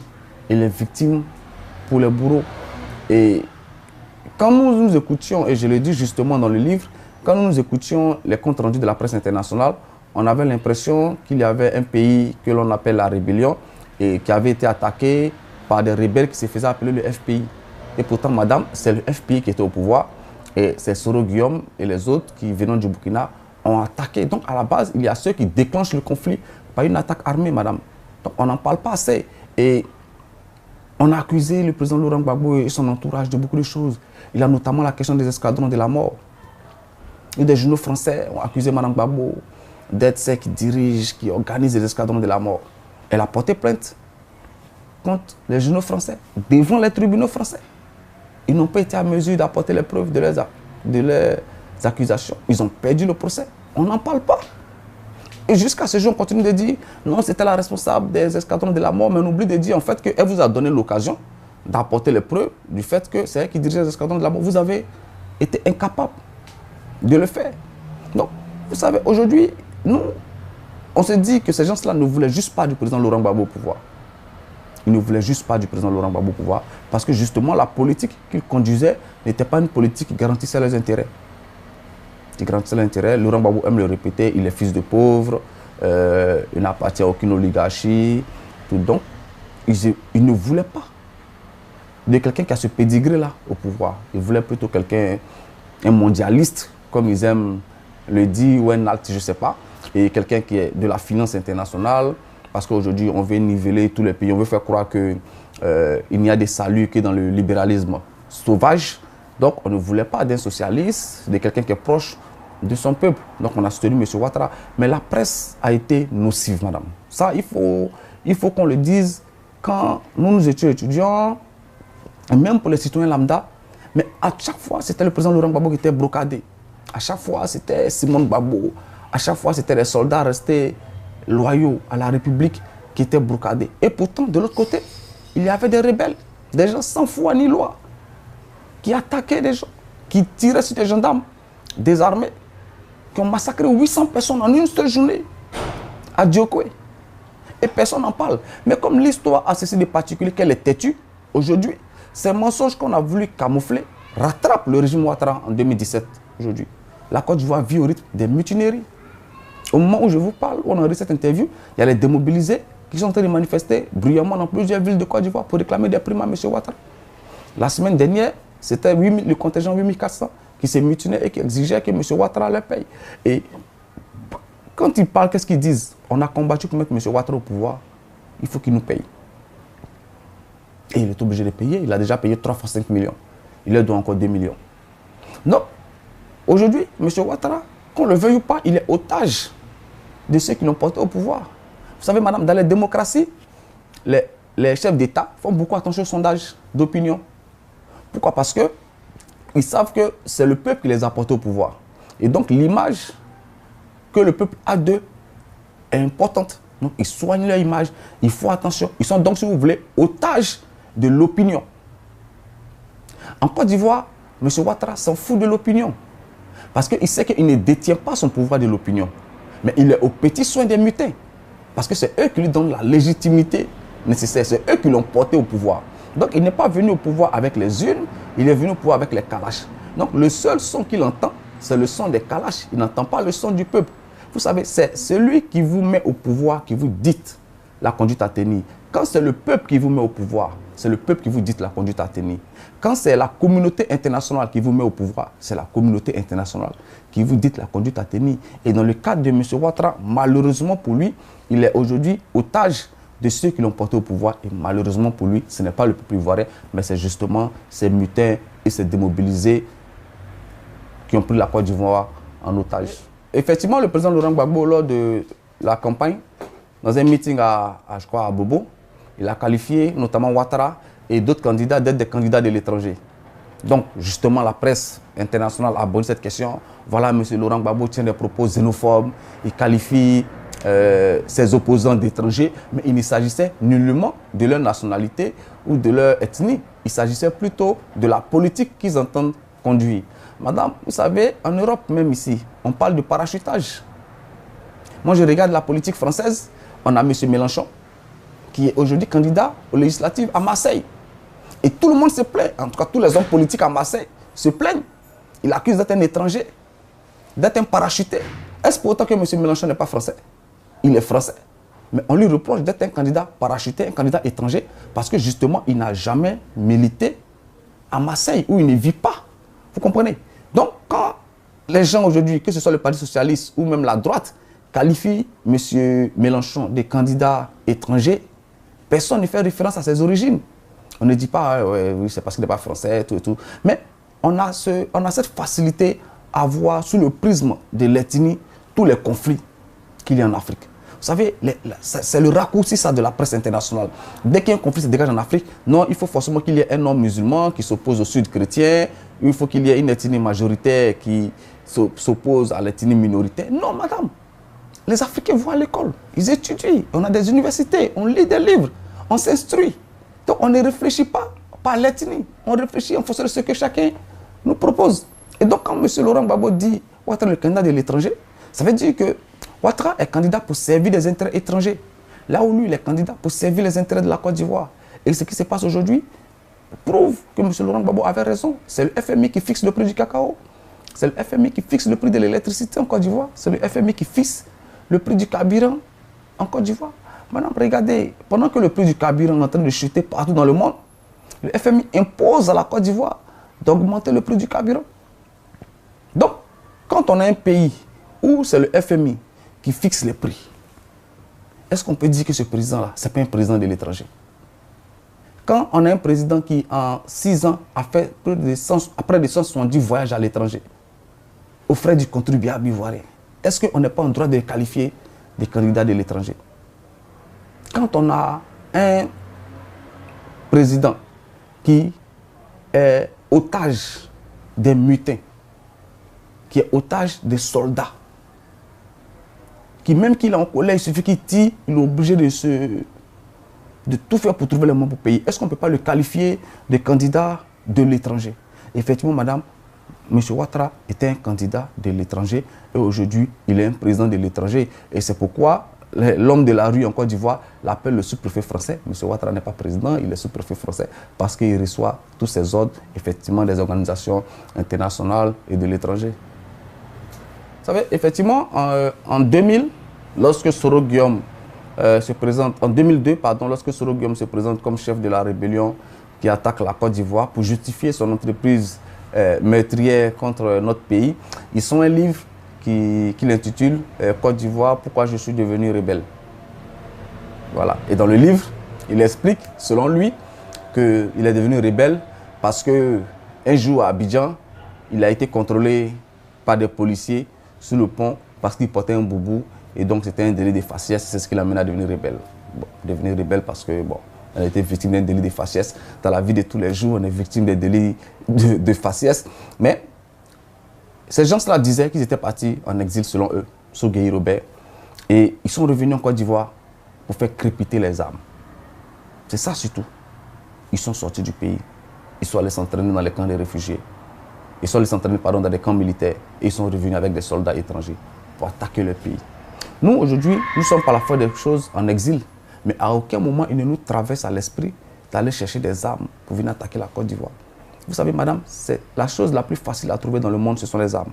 et les victimes pour les bourreaux. Et quand nous écoutions, et je le dis justement dans le livre, quand nous écoutions les comptes rendus de la presse internationale, on avait l'impression qu'il y avait un pays que l'on appelle la rébellion et qui avait été attaqué par des rebelles qui se faisaient appeler le FPI. Et pourtant, madame, c'est le FPI qui était au pouvoir et c'est Soro Guillaume et les autres qui venant du Burkina ont attaqué. Donc, à la base, il y a ceux qui déclenchent le conflit par une attaque armée, madame. Donc, on n'en parle pas assez. Et on a accusé le président Laurent Gbagbo et son entourage de beaucoup de choses. Il y a notamment la question des escadrons de la mort. Et des journaux français ont accusé Mme Gbagbo d'être celle qui dirige, qui organise les escadrons de la mort. Elle a porté plainte contre les journaux français, devant les tribunaux français. Ils n'ont pas été à mesure d'apporter les preuves de leurs accusations. Ils ont perdu le procès. On n'en parle pas. Et jusqu'à ce jour, on continue de dire non, c'était la responsable des escadrons de la mort, mais on oublie de dire en fait qu'elle vous a donné l'occasion d'apporter les preuves du fait que c'est elle qui dirige les escadrons de la mort. Vous avez été incapable de le faire. Donc, vous savez, aujourd'hui, nous, on se dit que ces gens-là ne voulaient juste pas du président Laurent Gbagbo au pouvoir. Ils ne voulaient juste pas du président Laurent Gbagbo au pouvoir parce que justement, la politique qu'ils conduisaient n'était pas une politique qui garantissait leurs intérêts. Qui garantissait leurs intérêts. Laurent Gbagbo aime le répéter, il est fils de pauvre, il n'appartient à aucune oligarchie. Tout. Donc, ils ne voulaient pas de quelqu'un qui a ce pédigré-là au pouvoir. Ils voulaient plutôt quelqu'un, un mondialiste, comme ils aiment le dire, ou un alt, je ne sais pas, et quelqu'un qui est de la finance internationale, parce qu'aujourd'hui, on veut niveler tous les pays, on veut faire croire qu'il n'y a des saluts que dans le libéralisme sauvage. Donc, on ne voulait pas d'un socialiste, de quelqu'un qui est proche de son peuple. Donc, on a soutenu M. Ouattara. Mais la presse a été nocive, madame. Ça, il faut qu'on le dise quand nous étions étudiants, et même pour les citoyens lambda. Mais à chaque fois, c'était le président Laurent Gbagbo qui était brocadé. À chaque fois, c'était Simone Gbagbo. À chaque fois, c'était les soldats restés loyaux à la République qui étaient brocadés. Et pourtant, de l'autre côté, il y avait des rebelles, des gens sans foi ni loi, qui attaquaient des gens, qui tiraient sur des gendarmes désarmés, qui ont massacré 800 personnes en une seule journée à Diokwe. Et personne n'en parle. Mais comme l'histoire a ceci de particulier qu'elle est têtue, aujourd'hui, ces mensonges qu'on a voulu camoufler rattrapent le régime Ouattara en 2017, aujourd'hui. La Côte d'Ivoire vit au rythme des mutineries. Au moment où je vous parle, où on a enregistre cette interview, il y a les démobilisés qui sont en train de manifester bruyamment dans plusieurs villes de Côte d'Ivoire pour réclamer des primes à M. Ouattara. La semaine dernière, c'était le contingent 8400 qui s'est mutiné et qui exigeait que M. Ouattara les paye. Et quand ils parlent, qu'est-ce qu'ils disent? On a combattu pour mettre M. Ouattara au pouvoir, il faut qu'il nous paye. Et il est obligé de payer. Il a déjà payé 3 fois 5 millions. Il leur doit encore 2 millions. Donc, aujourd'hui, M. Ouattara qu'on le veuille ou pas, il est otage de ceux qui l'ont porté au pouvoir. Vous savez, madame, dans les démocraties, les chefs d'État font beaucoup attention aux sondages d'opinion. Pourquoi? Parce qu'ils savent que c'est le peuple qui les a portés au pouvoir. Et donc, l'image que le peuple a d'eux est importante. Donc, ils soignent leur image, ils font attention. Ils sont donc, si vous voulez, otages de l'opinion. En Côte d'Ivoire, M. Ouattara s'en fout de l'opinion. Parce qu'il sait qu'il ne détient pas son pouvoir de l'opinion. Mais il est aux petits soins des mutins. Parce que c'est eux qui lui donnent la légitimité nécessaire. C'est eux qui l'ont porté au pouvoir. Donc, il n'est pas venu au pouvoir avec les urnes, il est venu au pouvoir avec les calaches. Donc, le seul son qu'il entend, c'est le son des calaches. Il n'entend pas le son du peuple. Vous savez, c'est celui qui vous met au pouvoir qui vous dit la conduite à tenir. Quand c'est le peuple qui vous met au pouvoir, c'est le peuple qui vous dit la conduite à tenir. Quand c'est la communauté internationale qui vous met au pouvoir, c'est la communauté internationale qui vous dit la conduite à tenir. Et dans le cadre de M. Ouattara, malheureusement pour lui, il est aujourd'hui otage de ceux qui l'ont porté au pouvoir. Et malheureusement pour lui, ce n'est pas le peuple ivoirien, mais c'est justement ces mutins et ces démobilisés qui ont pris la Côte d'Ivoire en otage. Effectivement, le président Laurent Gbagbo, lors de la campagne, dans un meeting je crois, à Bobo, il a qualifié notamment Ouattara et d'autres candidats d'être des candidats de l'étranger. Donc, justement, la presse internationale a abordé cette question. Voilà, M. Laurent Gbagbo tient des propos xénophobes, il qualifie ses opposants d'étrangers, mais il ne s'agissait nullement de leur nationalité ou de leur ethnie. Il s'agissait plutôt de la politique qu'ils entendent conduire. Madame, vous savez, en Europe, même ici, on parle de parachutage. Moi, je regarde la politique française. On a M. Mélenchon, qui est aujourd'hui candidat aux législatives à Marseille. Et tout le monde se plaint. En tout cas, tous les hommes politiques à Marseille se plaignent. Il accuse d'être un étranger, d'être un parachuté. Est-ce pour autant que M. Mélenchon n'est pas français? Il est français. Mais on lui reproche d'être un candidat parachuté, un candidat étranger, parce que justement, il n'a jamais milité à Marseille, où il ne vit pas. Vous comprenez? Donc, quand les gens aujourd'hui, que ce soit le Parti socialiste ou même la droite, qualifient M. Mélenchon de candidat étranger, personne ne fait référence à ses origines. On ne dit pas, oui, c'est parce qu'il n'est pas français, tout et tout. Mais on a cette facilité à voir sous le prisme de l'ethnie tous les conflits qu'il y a en Afrique. Vous savez, c'est le raccourci ça de la presse internationale. Dès qu'il y a un conflit se dégage en Afrique, non, il faut forcément qu'il y ait un homme musulman qui s'oppose au sud chrétien, il faut qu'il y ait une ethnie majoritaire qui s'oppose à l'ethnie minoritaire. Non, madame. Les Africains vont à l'école, ils étudient, on a des universités, on lit des livres, on s'instruit. Donc on ne réfléchit pas par l'ethnie, on réfléchit en fonction de ce que chacun nous propose. Et donc quand M. Laurent Gbagbo dit Ouattara est le candidat de l'étranger, ça veut dire que Ouattara est candidat pour servir les intérêts étrangers. Là où lui, il est candidat pour servir les intérêts de la Côte d'Ivoire. Et ce qui se passe aujourd'hui prouve que M. Laurent Gbagbo avait raison. C'est le FMI qui fixe le prix du cacao. C'est le FMI qui fixe le prix de l'électricité en Côte d'Ivoire. C'est le FMI qui fixe le prix du carburant en Côte d'Ivoire. Maintenant, regardez, pendant que le prix du carburant est en train de chuter partout dans le monde, le FMI impose à la Côte d'Ivoire d'augmenter le prix du carburant. Donc, quand on a un pays où c'est le FMI qui fixe les prix, est-ce qu'on peut dire que ce président-là, ce n'est pas un président de l'étranger? Quand on a un président qui, en 6 ans, a fait près de 170 voyages à l'étranger, aux frais du contribuable ivoirien, est-ce qu'on n'est pas en droit de les qualifier des candidats de l'étranger? Quand on a un président qui est otage des mutins, qui est otage des soldats, qui même qu'il est en colère, il suffit qu'il tire, il est obligé de tout faire pour trouver les moyens pour payer. Est-ce qu'on ne peut pas le qualifier de candidat de l'étranger? Effectivement, madame, M. Ouattara était un candidat de l'étranger et aujourd'hui, il est un président de l'étranger. Et c'est pourquoi l'homme de la rue en Côte d'Ivoire l'appelle le sous-préfet français. M. Ouattara n'est pas président, il est sous-préfet français parce qu'il reçoit tous ses ordres, effectivement, des organisations internationales et de l'étranger. Vous savez, effectivement, en 2000, lorsque Soro Guillaume se présente, en 2002, pardon, lorsque Soro Guillaume se présente comme chef de la rébellion qui attaque la Côte d'Ivoire pour justifier son entreprise meurtrière contre notre pays, ils sont un livre qu'il intitule Côte d'Ivoire, pourquoi je suis devenu rebelle. Voilà. Et dans le livre, il explique, selon lui, qu'il est devenu rebelle parce qu'un jour à Abidjan, il a été contrôlé par des policiers sur le pont parce qu'il portait un boubou et donc c'était un délit de faciès, c'est ce qui l'a amené à devenir rebelle. Bon, devenir rebelle parce que, bon, elle a été victime d'un délit de faciès. Dans la vie de tous les jours, on est victime des délits de faciès. Mais ces gens-là disaient qu'ils étaient partis en exil selon eux, sous Guéhi Robert, et ils sont revenus en Côte d'Ivoire pour faire crépiter les armes. C'est ça surtout. Ils sont sortis du pays. Ils sont allés s'entraîner dans les camps des réfugiés. Ils sont allés s'entraîner dans des camps militaires. Et ils sont revenus avec des soldats étrangers pour attaquer le pays. Nous, aujourd'hui, nous sommes par la foi des choses en exil. Mais à aucun moment, il ne nous traverse à l'esprit d'aller chercher des armes pour venir attaquer la Côte d'Ivoire. Vous savez, madame, c'est la chose la plus facile à trouver dans le monde, ce sont les armes.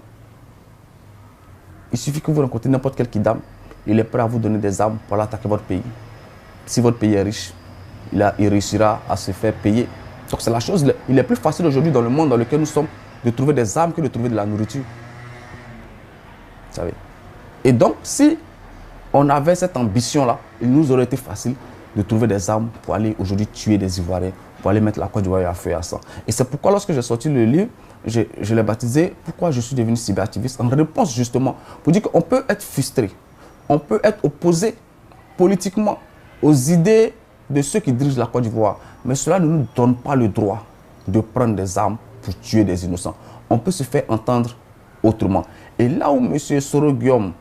Il suffit que vous rencontrez n'importe quel kidam, il est prêt à vous donner des armes pour aller attaquer votre pays. Si votre pays est riche, il réussira à se faire payer. Donc c'est la chose, il est plus facile aujourd'hui dans le monde dans lequel nous sommes de trouver des armes que de trouver de la nourriture. Vous savez. Et donc, si on avait cette ambition-là, il nous aurait été facile de trouver des armes pour aller aujourd'hui tuer des Ivoiriens, pour aller mettre la Côte d'Ivoire à feu et à sang. Et c'est pourquoi lorsque j'ai sorti le livre, je l'ai baptisé « Pourquoi je suis devenu cyberactiviste ?» en réponse justement pour dire qu'on peut être frustré, on peut être opposé politiquement aux idées de ceux qui dirigent la Côte d'Ivoire, mais cela ne nous donne pas le droit de prendre des armes pour tuer des innocents. On peut se faire entendre autrement. Et là où M. Soro Guillaume,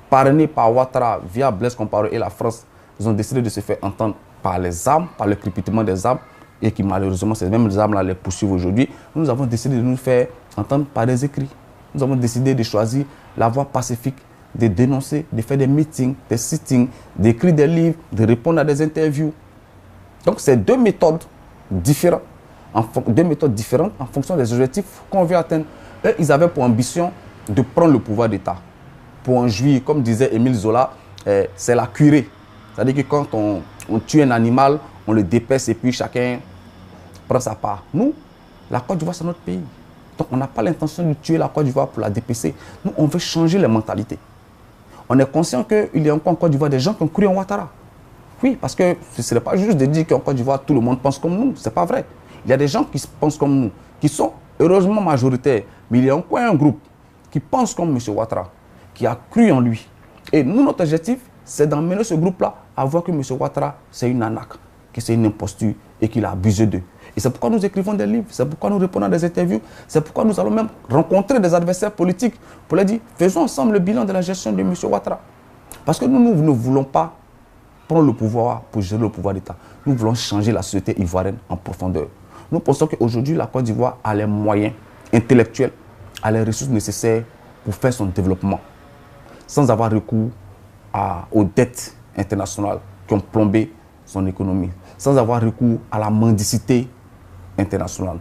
parrainé par Ouattara via Blaise Compaoré et la France, ils ont décidé de se faire entendre par les armes, par le crépitement des armes, et qui malheureusement, ces mêmes armes-là les poursuivent aujourd'hui. Nous avons décidé de nous faire entendre par des écrits. Nous avons décidé de choisir la voie pacifique, de dénoncer, de faire des meetings, des sittings, d'écrire des livres, de répondre à des interviews. Donc, c'est deux méthodes différentes en fonction des objectifs qu'on veut atteindre. Eux, ils avaient pour ambition de prendre le pouvoir d'État. Pour en jouir, comme disait Émile Zola, c'est la curée. C'est-à-dire que quand on tue un animal, on le dépaisse et puis chacun prend sa part. Nous, la Côte d'Ivoire, c'est notre pays. Donc, on n'a pas l'intention de tuer la Côte d'Ivoire pour la dépecer. Nous, on veut changer les mentalités. On est conscient qu'il y a encore en Côte d'Ivoire des gens qui ont cru en Ouattara. Oui, parce que ce n'est pas juste de dire qu'en Côte d'Ivoire, tout le monde pense comme nous. Ce n'est pas vrai. Il y a des gens qui pensent comme nous, qui sont heureusement majoritaires. Mais il y a encore un groupe qui pense comme M. Ouattara, qui a cru en lui. Et nous, notre objectif, c'est d'emmener ce groupe-là à voir que M. Ouattara, c'est une arnaque, que c'est une imposture et qu'il a abusé d'eux. Et c'est pourquoi nous écrivons des livres, c'est pourquoi nous répondons à des interviews, c'est pourquoi nous allons même rencontrer des adversaires politiques pour leur dire, faisons ensemble le bilan de la gestion de M. Ouattara. Parce que nous ne voulons pas prendre le pouvoir pour gérer le pouvoir d'État. Nous voulons changer la société ivoirienne en profondeur. Nous pensons qu'aujourd'hui, la Côte d'Ivoire a les moyens intellectuels, a les ressources nécessaires pour faire son développement, sans avoir recours aux dettes internationales qui ont plombé son économie, sans avoir recours à la mendicité internationale.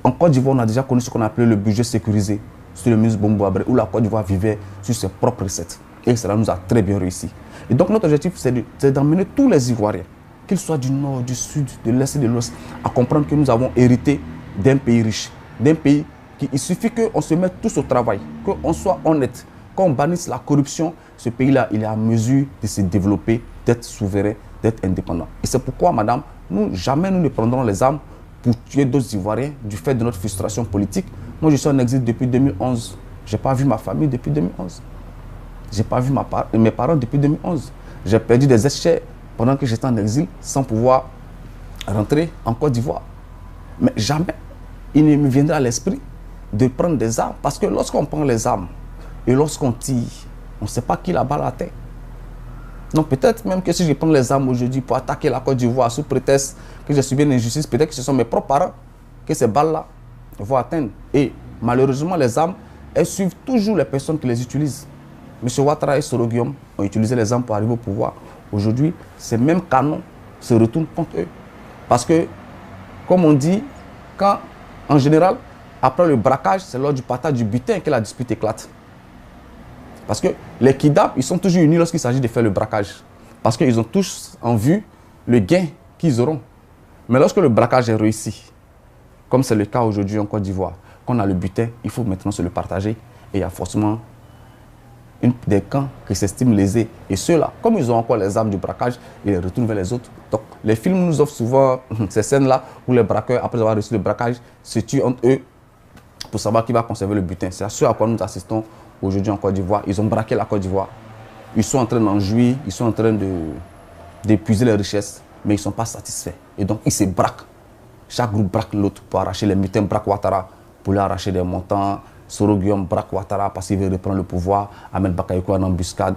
En Côte d'Ivoire, on a déjà connu ce qu'on appelait le budget sécurisé sur le ministre Bongo Abré, où la Côte d'Ivoire vivait sur ses propres recettes. Et cela nous a très bien réussi. Et donc notre objectif, c'est d'emmener tous les Ivoiriens, qu'ils soient du nord, du sud, de l'est et de l'ouest, à comprendre que nous avons hérité d'un pays riche, d'un pays qui, il suffit qu'on se mette tous au travail, qu'on soit honnête, qu'on bannisse la corruption, ce pays-là, il est à mesure de se développer, d'être souverain, d'être indépendant. Et c'est pourquoi, madame, jamais nous ne prendrons les armes pour tuer d'autres Ivoiriens du fait de notre frustration politique. Moi, je suis en exil depuis 2011. Je n'ai pas vu ma famille depuis 2011. Je n'ai pas vu mes parents depuis 2011. J'ai perdu des êtres pendant que j'étais en exil sans pouvoir rentrer en Côte d'Ivoire. Mais jamais il ne me viendra à l'esprit de prendre des armes. Parce que lorsqu'on prend les armes et lorsqu'on tire, on ne sait pas qui la balle atteint. Donc peut-être même que si je prends les armes aujourd'hui pour attaquer la Côte d'Ivoire sous prétexte que j'ai subi une injustice, peut-être que ce sont mes propres parents que ces balles-là vont atteindre. Et malheureusement, les armes, elles suivent toujours les personnes qui les utilisent. M. Ouattara et Soro Guillaume ont utilisé les armes pour arriver au pouvoir. Aujourd'hui, ces mêmes canons se retournent contre eux. Parce que, comme on dit, en général, après le braquage, c'est lors du partage du butin que la dispute éclate. Parce que les kidnappés, ils sont toujours unis lorsqu'il s'agit de faire le braquage. Parce qu'ils ont tous en vue le gain qu'ils auront. Mais lorsque le braquage est réussi, comme c'est le cas aujourd'hui en Côte d'Ivoire, qu'on a le butin, il faut maintenant se le partager. Et il y a forcément des camps qui s'estiment lésés. Et ceux-là, comme ils ont encore les armes du braquage, ils les retournent vers les autres. Donc les films nous offrent souvent ces scènes-là où les braqueurs, après avoir reçu le braquage, se tuent entre eux pour savoir qui va conserver le butin. C'est à ce à quoi nous assistons aujourd'hui en Côte d'Ivoire. Ils ont braqué la Côte d'Ivoire. Ils sont en train d'en jouir, ils sont en train d'épuiser les richesses, mais ils ne sont pas satisfaits. Et donc, ils se braquent. Chaque groupe braque l'autre pour arracher les mutins, braque Ouattara pour lui arracher des montants. Soro Guillaume braque Ouattara parce qu'il veut reprendre le pouvoir. Ahmed Bakayoko en embuscade.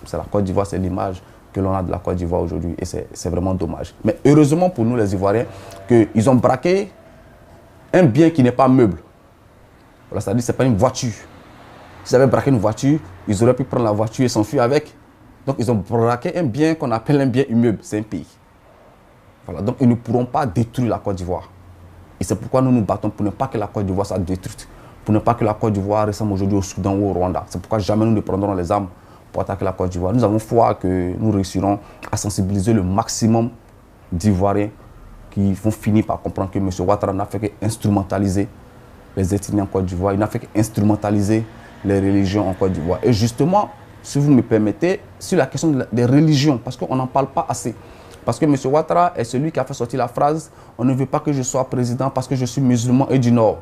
C'est la Côte d'Ivoire, c'est l'image que l'on a de la Côte d'Ivoire aujourd'hui. Et c'est vraiment dommage. Mais heureusement pour nous, les Ivoiriens, qu'ils ont braqué un bien qui n'est pas meuble. Voilà, c'est-à-dire que ce n'est pas une voiture. S'ils avaient braqué une voiture, ils auraient pu prendre la voiture et s'enfuir avec. Donc, ils ont braqué un bien qu'on appelle un bien immeuble. C'est un pays. Voilà, donc, ils ne pourront pas détruire la Côte d'Ivoire. Et c'est pourquoi nous nous battons pour ne pas que la Côte d'Ivoire soit détruite. Pour ne pas que la Côte d'Ivoire ressemble aujourd'hui au Soudan ou au Rwanda. C'est pourquoi jamais nous ne prendrons les armes pour attaquer la Côte d'Ivoire. Nous avons foi que nous réussirons à sensibiliser le maximum d'Ivoiriens qui vont finir par comprendre que M. Ouattara n'a fait qu'instrumentaliser les ethnies en Côte d'Ivoire. Il n'a fait qu'instrumentaliser les religions en Côte d'Ivoire. Et justement, si vous me permettez, sur la question des religions, parce qu'on n'en parle pas assez. Parce que M. Ouattara est celui qui a fait sortir la phrase « On ne veut pas que je sois président parce que je suis musulman et du Nord ».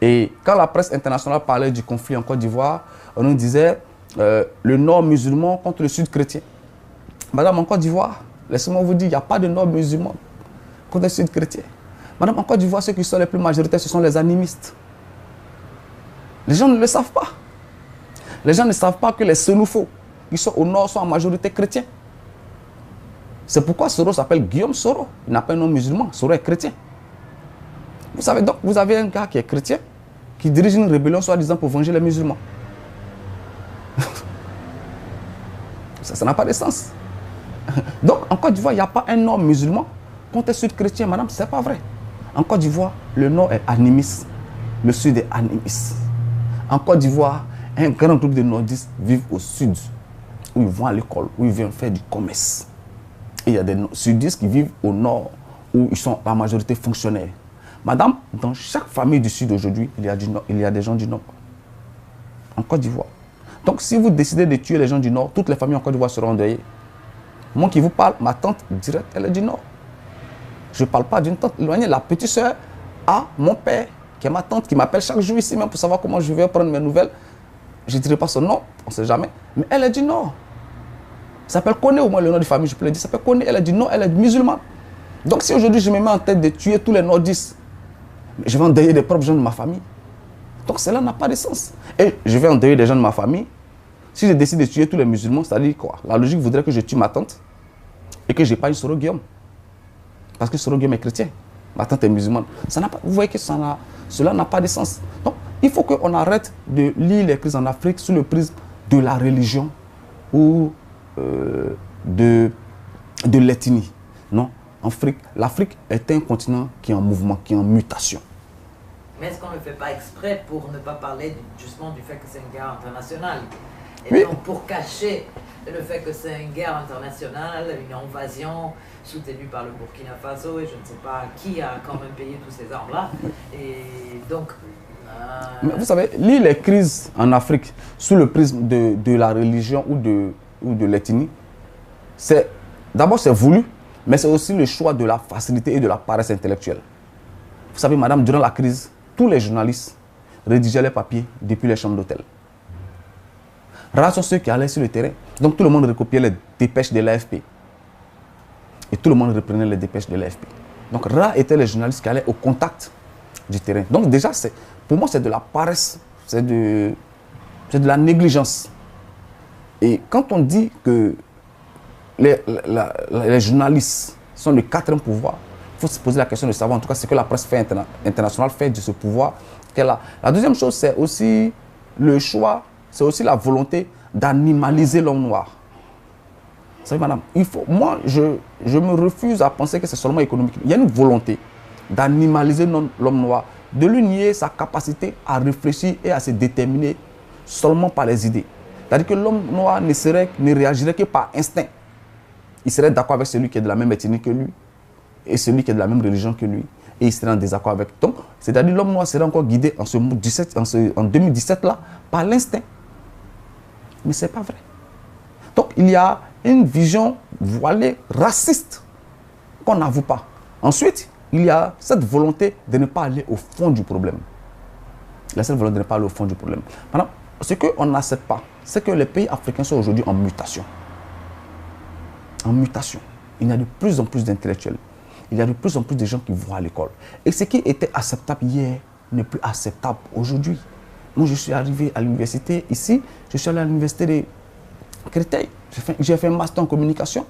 Et quand la presse internationale parlait du conflit en Côte d'Ivoire, on nous disait le Nord musulman contre le Sud chrétien. Madame, en Côte d'Ivoire, laissez-moi vous dire, il n'y a pas de Nord musulman contre le Sud chrétien. Madame, en Côte d'Ivoire, ceux qui sont les plus majoritaires, ce sont les animistes. Les gens ne le savent pas. Les gens ne savent pas que les Senoufos, qui sont au Nord, sont en majorité chrétiens. C'est pourquoi Soro s'appelle Guillaume Soro. Il n'a pas un nom musulman. Soro est chrétien. Vous savez donc, vous avez un gars qui est chrétien, qui dirige une rébellion soi-disant pour venger les musulmans. Ça n'a pas de sens. Donc, en Côte d'Ivoire, il n'y a pas un Nord musulman contre le Sud chrétien, madame, ce n'est pas vrai. En Côte d'Ivoire, le Nord est animiste, le Sud est animiste. En Côte d'Ivoire, un grand groupe de nordistes vivent au Sud, où ils vont à l'école, où ils viennent faire du commerce. Et il y a des sudistes qui vivent au Nord, où ils sont la majorité fonctionnaires. Madame, dans chaque famille du Sud aujourd'hui, il y a des gens du Nord. En Côte d'Ivoire. Donc, si vous décidez de tuer les gens du Nord, toutes les familles en Côte d'Ivoire seront endeuillées. Moi qui vous parle, ma tante directe, elle est du Nord. Je ne parle pas d'une tante éloignée. La petite soeur a mon père, qui est ma tante, qui m'appelle chaque jour ici, même pour savoir comment je vais prendre mes nouvelles. Je ne dirai pas son nom, on ne sait jamais. Mais elle est du Nord. Ça s'appelle Koné, au moins le nom de famille, je peux le dire. Ça s'appelle Koné, elle est du Nord, elle est musulmane. Donc, si aujourd'hui je me mets en tête de tuer tous les nordistes, je vais endeuiller des propres gens de ma famille. Donc cela n'a pas de sens. Et je vais endeuiller des gens de ma famille. Si je décide de tuer tous les musulmans, c'est-à-dire quoi? La logique voudrait que je tue ma tante et que je n'ai pas une Soro Guillaume. Parce que Soro Guillaume est chrétien. Ma tante est musulmane. Vous voyez que cela n'a pas de sens. Donc il faut qu'on arrête de lire les crises en Afrique sous le prisme de la religion ou de l'ethnie. Non. L'Afrique est un continent qui est en mouvement, qui est en mutation. Mais est-ce qu'on ne le fait pas exprès pour ne pas parler justement du fait que c'est une guerre internationale? Et oui. Donc pour cacher le fait que c'est une guerre internationale, une invasion soutenue par le Burkina Faso et je ne sais pas qui a quand même payé tous ces armes-là. Et donc... Mais vous savez, lire les crises en Afrique sous le prisme de la religion ou de l'ethnie, d'abord c'est voulu, mais c'est aussi le choix de la facilité et de la paresse intellectuelle. Vous savez, madame, durant la crise, tous les journalistes rédigeaient les papiers depuis les chambres d'hôtel. Rares sont ceux qui allaient sur le terrain. Donc tout le monde recopiait les dépêches de l'AFP. Et tout le monde reprenait les dépêches de l'AFP. Donc rares étaient les journalistes qui allaient au contact du terrain. Donc déjà, pour moi, c'est de la paresse, c'est de la négligence. Et quand on dit que les journalistes sont le quatrième pouvoir, il faut se poser la question de savoir en tout cas ce que la presse internationale fait de ce pouvoir qu'elle a. La deuxième chose, c'est aussi le choix, c'est aussi la volonté d'animaliser l'homme noir. Vous savez, madame, moi, je me refuse à penser que c'est seulement économique. Il y a une volonté d'animaliser l'homme noir, de lui nier sa capacité à réfléchir et à se déterminer seulement par les idées. C'est-à-dire que l'homme noir ne réagirait que par instinct. Il serait d'accord avec celui qui est de la même ethnie que lui et celui qui est de la même religion que lui. Et il serait en désaccord avec. Donc, c'est-à-dire que l'homme noir serait encore guidé en 2017 là, par l'instinct. Mais ce n'est pas vrai. Donc, il y a une vision voilée, raciste, qu'on n'avoue pas. Ensuite, il y a cette volonté de ne pas aller au fond du problème. La seule volonté de ne pas aller au fond du problème. Maintenant, ce qu'on n'accepte pas, c'est que les pays africains sont aujourd'hui en mutation. En mutation. Il y a de plus en plus d'intellectuels. Il y a de plus en plus de gens qui vont à l'école. Et ce qui était acceptable hier n'est plus acceptable aujourd'hui. Moi, je suis arrivé à l'université ici, je suis allé à l'université de Créteil. J'ai fait un master en communication.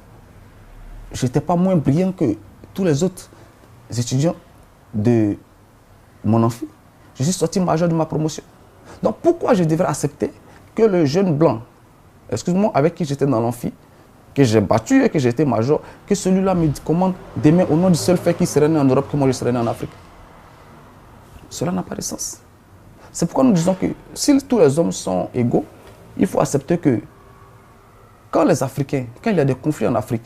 Je n'étais pas moins brillant que tous les autres étudiants de mon amphi. Je suis sorti major de ma promotion. Donc pourquoi je devrais accepter que le jeune blanc, excuse-moi, avec qui j'étais dans l'amphi, que j'ai battu et que j'étais major, que celui-là me commande demain au nom du seul fait qu'il serait né en Europe que moi je serais né en Afrique? Cela n'a pas de sens. C'est pourquoi nous disons que si tous les hommes sont égaux, il faut accepter que quand les Africains, quand il y a des conflits en Afrique,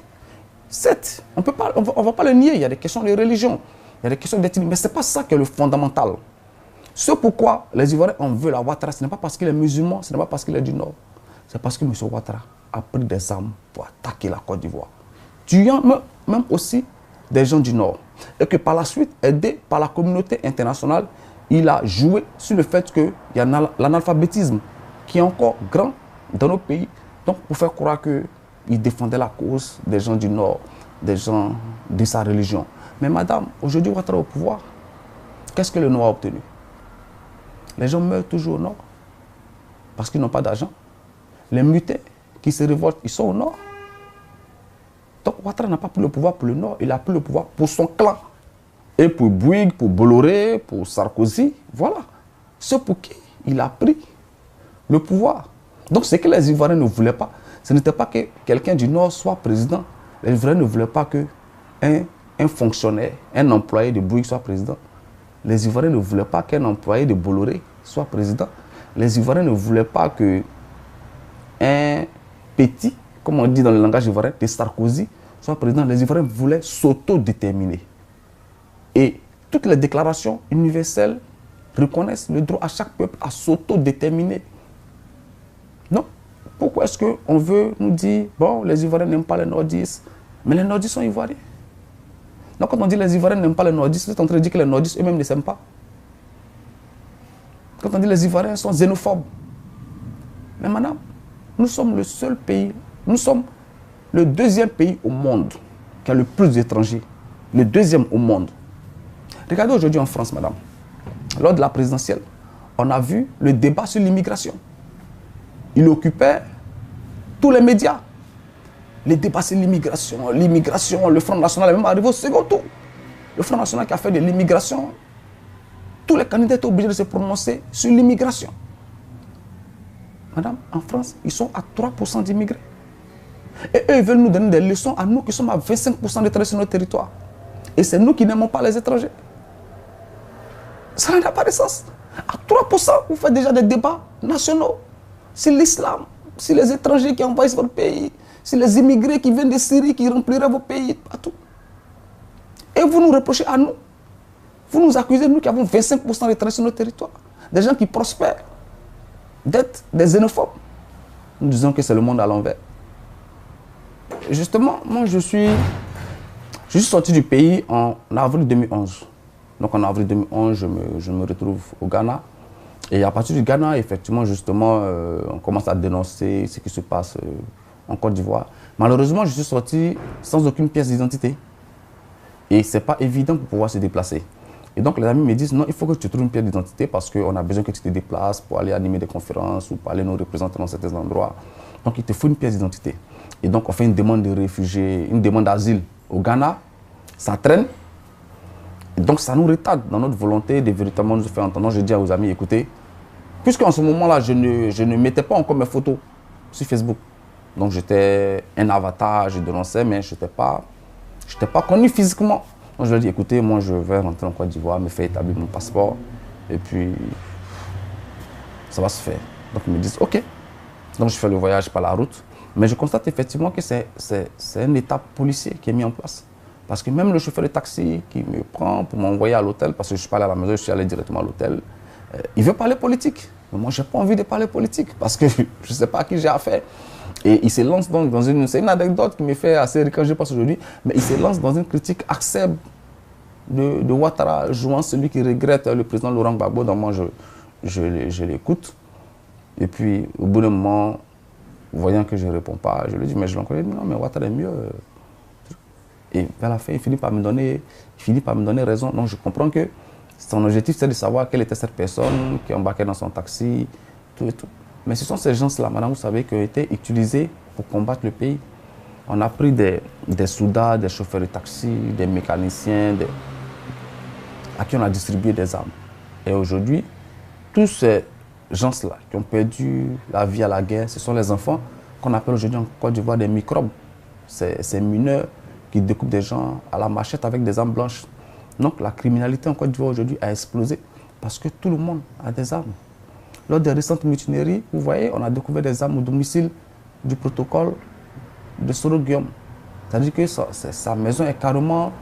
certes, on ne va pas le nier, il y a des questions de religion, il y a des questions d'ethnie, mais ce n'est pas ça qui est le fondamental. Ce pourquoi les Ivoiriens en veulent à Ouattara, ce n'est pas parce qu'il est musulman, ce n'est pas parce qu'il est du Nord, c'est parce que M. Ouattara a pris des armes pour attaquer la Côte d'Ivoire, tuant même aussi des gens du Nord. Et que par la suite, aidé par la communauté internationale, il a joué sur le fait qu'il y a l'analphabétisme qui est encore grand dans nos pays, donc pour faire croire qu'il défendait la cause des gens du Nord, des gens de sa religion. Mais madame, aujourd'hui, Ouattara au pouvoir, qu'est-ce que le Nord a obtenu? Les gens meurent toujours au Nord parce qu'ils n'ont pas d'argent. Les mutés qui se révoltent, ils sont au Nord. Donc Ouattara n'a pas pris le pouvoir pour le Nord, il a pris le pouvoir pour son clan. Et pour Bouygues, pour Bolloré, pour Sarkozy, voilà. C'est pour qui il a pris le pouvoir. Donc ce que les Ivoiriens ne voulaient pas, ce n'était pas que quelqu'un du Nord soit président. Les Ivoiriens ne voulaient pas qu'un fonctionnaire, un employé de Bouygues soit président. Les Ivoiriens ne voulaient pas qu'un employé de Bolloré soit président. Les Ivoiriens ne voulaient pas qu'un petit, comme on dit dans le langage ivoirien, de Sarkozy soit président. Les Ivoiriens voulaient s'autodéterminer. Et toutes les déclarations universelles reconnaissent le droit à chaque peuple à s'autodéterminer. Non. Pourquoi est-ce qu'on veut nous dire, bon, les Ivoiriens n'aiment pas les nordistes, mais les nordistes sont ivoiriens? Donc quand on dit les Ivoiriens n'aiment pas les nordistes, c'est en train de dire que les nordistes eux-mêmes ne s'aiment pas. Quand on dit les Ivoiriens sont xénophobes. Mais madame, nous sommes le seul pays, nous sommes le deuxième pays au monde qui a le plus d'étrangers. Le deuxième au monde. Regardez aujourd'hui en France, madame. Lors de la présidentielle, on a vu le débat sur l'immigration. Il occupait tous les médias. Les débats sur l'immigration, le Front National est même arrivé au second tour. Le Front National qui a fait de l'immigration, tous les candidats étaient obligés de se prononcer sur l'immigration. Madame, en France, ils sont à 3% d'immigrés. Et eux, ils veulent nous donner des leçons à nous qui sommes à 25% d'étrangers sur notre territoire. Et c'est nous qui n'aimons pas les étrangers. Ça n'a pas de sens. À 3%, vous faites déjà des débats nationaux sur l'islam, sur les étrangers qui envahissent votre pays, sur les immigrés qui viennent de Syrie, qui rempliraient vos pays, partout. Et vous nous reprochez à nous. Vous nous accusez, nous qui avons 25% d'étrangers sur notre territoire. Des gens qui prospèrent, d'être des xénophobes. Nous disons que c'est le monde à l'envers. Justement, moi je suis sorti du pays en avril 2011. Donc en avril 2011, je me retrouve au Ghana. Et à partir du Ghana, effectivement, justement, on commence à dénoncer ce qui se passe en Côte d'Ivoire. Malheureusement, je suis sorti sans aucune pièce d'identité. Et ce n'est pas évident pour pouvoir se déplacer. Et donc les amis me disent, non, il faut que tu trouves une pièce d'identité parce qu'on a besoin que tu te déplaces pour aller animer des conférences ou pour aller nous représenter dans certains endroits. Donc il te faut une pièce d'identité. Et donc on fait une demande de réfugié, une demande d'asile au Ghana. Ça traîne. Et donc ça nous retarde dans notre volonté de véritablement nous faire entendre. Je dis aux amis, écoutez, puisqu'en ce moment-là, je ne mettais pas encore mes photos sur Facebook. Donc j'étais un avatar, je dénonçais, mais je n'étais pas connu physiquement. Donc je leur dis, écoutez, moi je vais rentrer en Côte d'Ivoire, me faire établir mon passeport, et puis ça va se faire. Donc ils me disent, ok. Donc je fais le voyage par la route. Mais je constate effectivement que c'est un état policier qui est mis en place. Parce que même le chauffeur de taxi qui me prend pour m'envoyer à l'hôtel, parce que je ne suis pas allé à la maison, je suis allé directement à l'hôtel, il veut parler politique. Mais moi, je n'ai pas envie de parler politique parce que je ne sais pas à qui j'ai affaire. Et il se lance donc dans une... C'est une anecdote qui me fait assez rire quand je passe aujourd'hui, mais il se lance dans une critique acerbe de Ouattara, jouant celui qui regrette le président Laurent Gbagbo. Donc moi, je l'écoute. Et puis, au bout d'un moment, voyant que je ne réponds pas, je lui dis, mais je l'encourage, non, mais Ouattara est mieux. Et vers la fin, il finit par me donner raison. Donc, je comprends que son objectif, c'est de savoir quelle était cette personne qui embarquait dans son taxi, tout et tout. Mais ce sont ces gens-là, madame, vous savez, qui ont été utilisés pour combattre le pays. On a pris des soldats, des chauffeurs de taxi, des mécaniciens, à qui on a distribué des armes. Et aujourd'hui, tous ces gens-là qui ont perdu la vie à la guerre, ce sont les enfants qu'on appelle aujourd'hui en Côte d'Ivoire des microbes. Ces mineurs qui découpent des gens à la machette avec des armes blanches. Donc la criminalité en Côte d'Ivoire aujourd'hui a explosé parce que tout le monde a des armes. Lors des récentes mutineries, vous voyez, on a découvert des armes au domicile du protocole de Soro Guillaume. C'est-à-dire que sa maison est carrément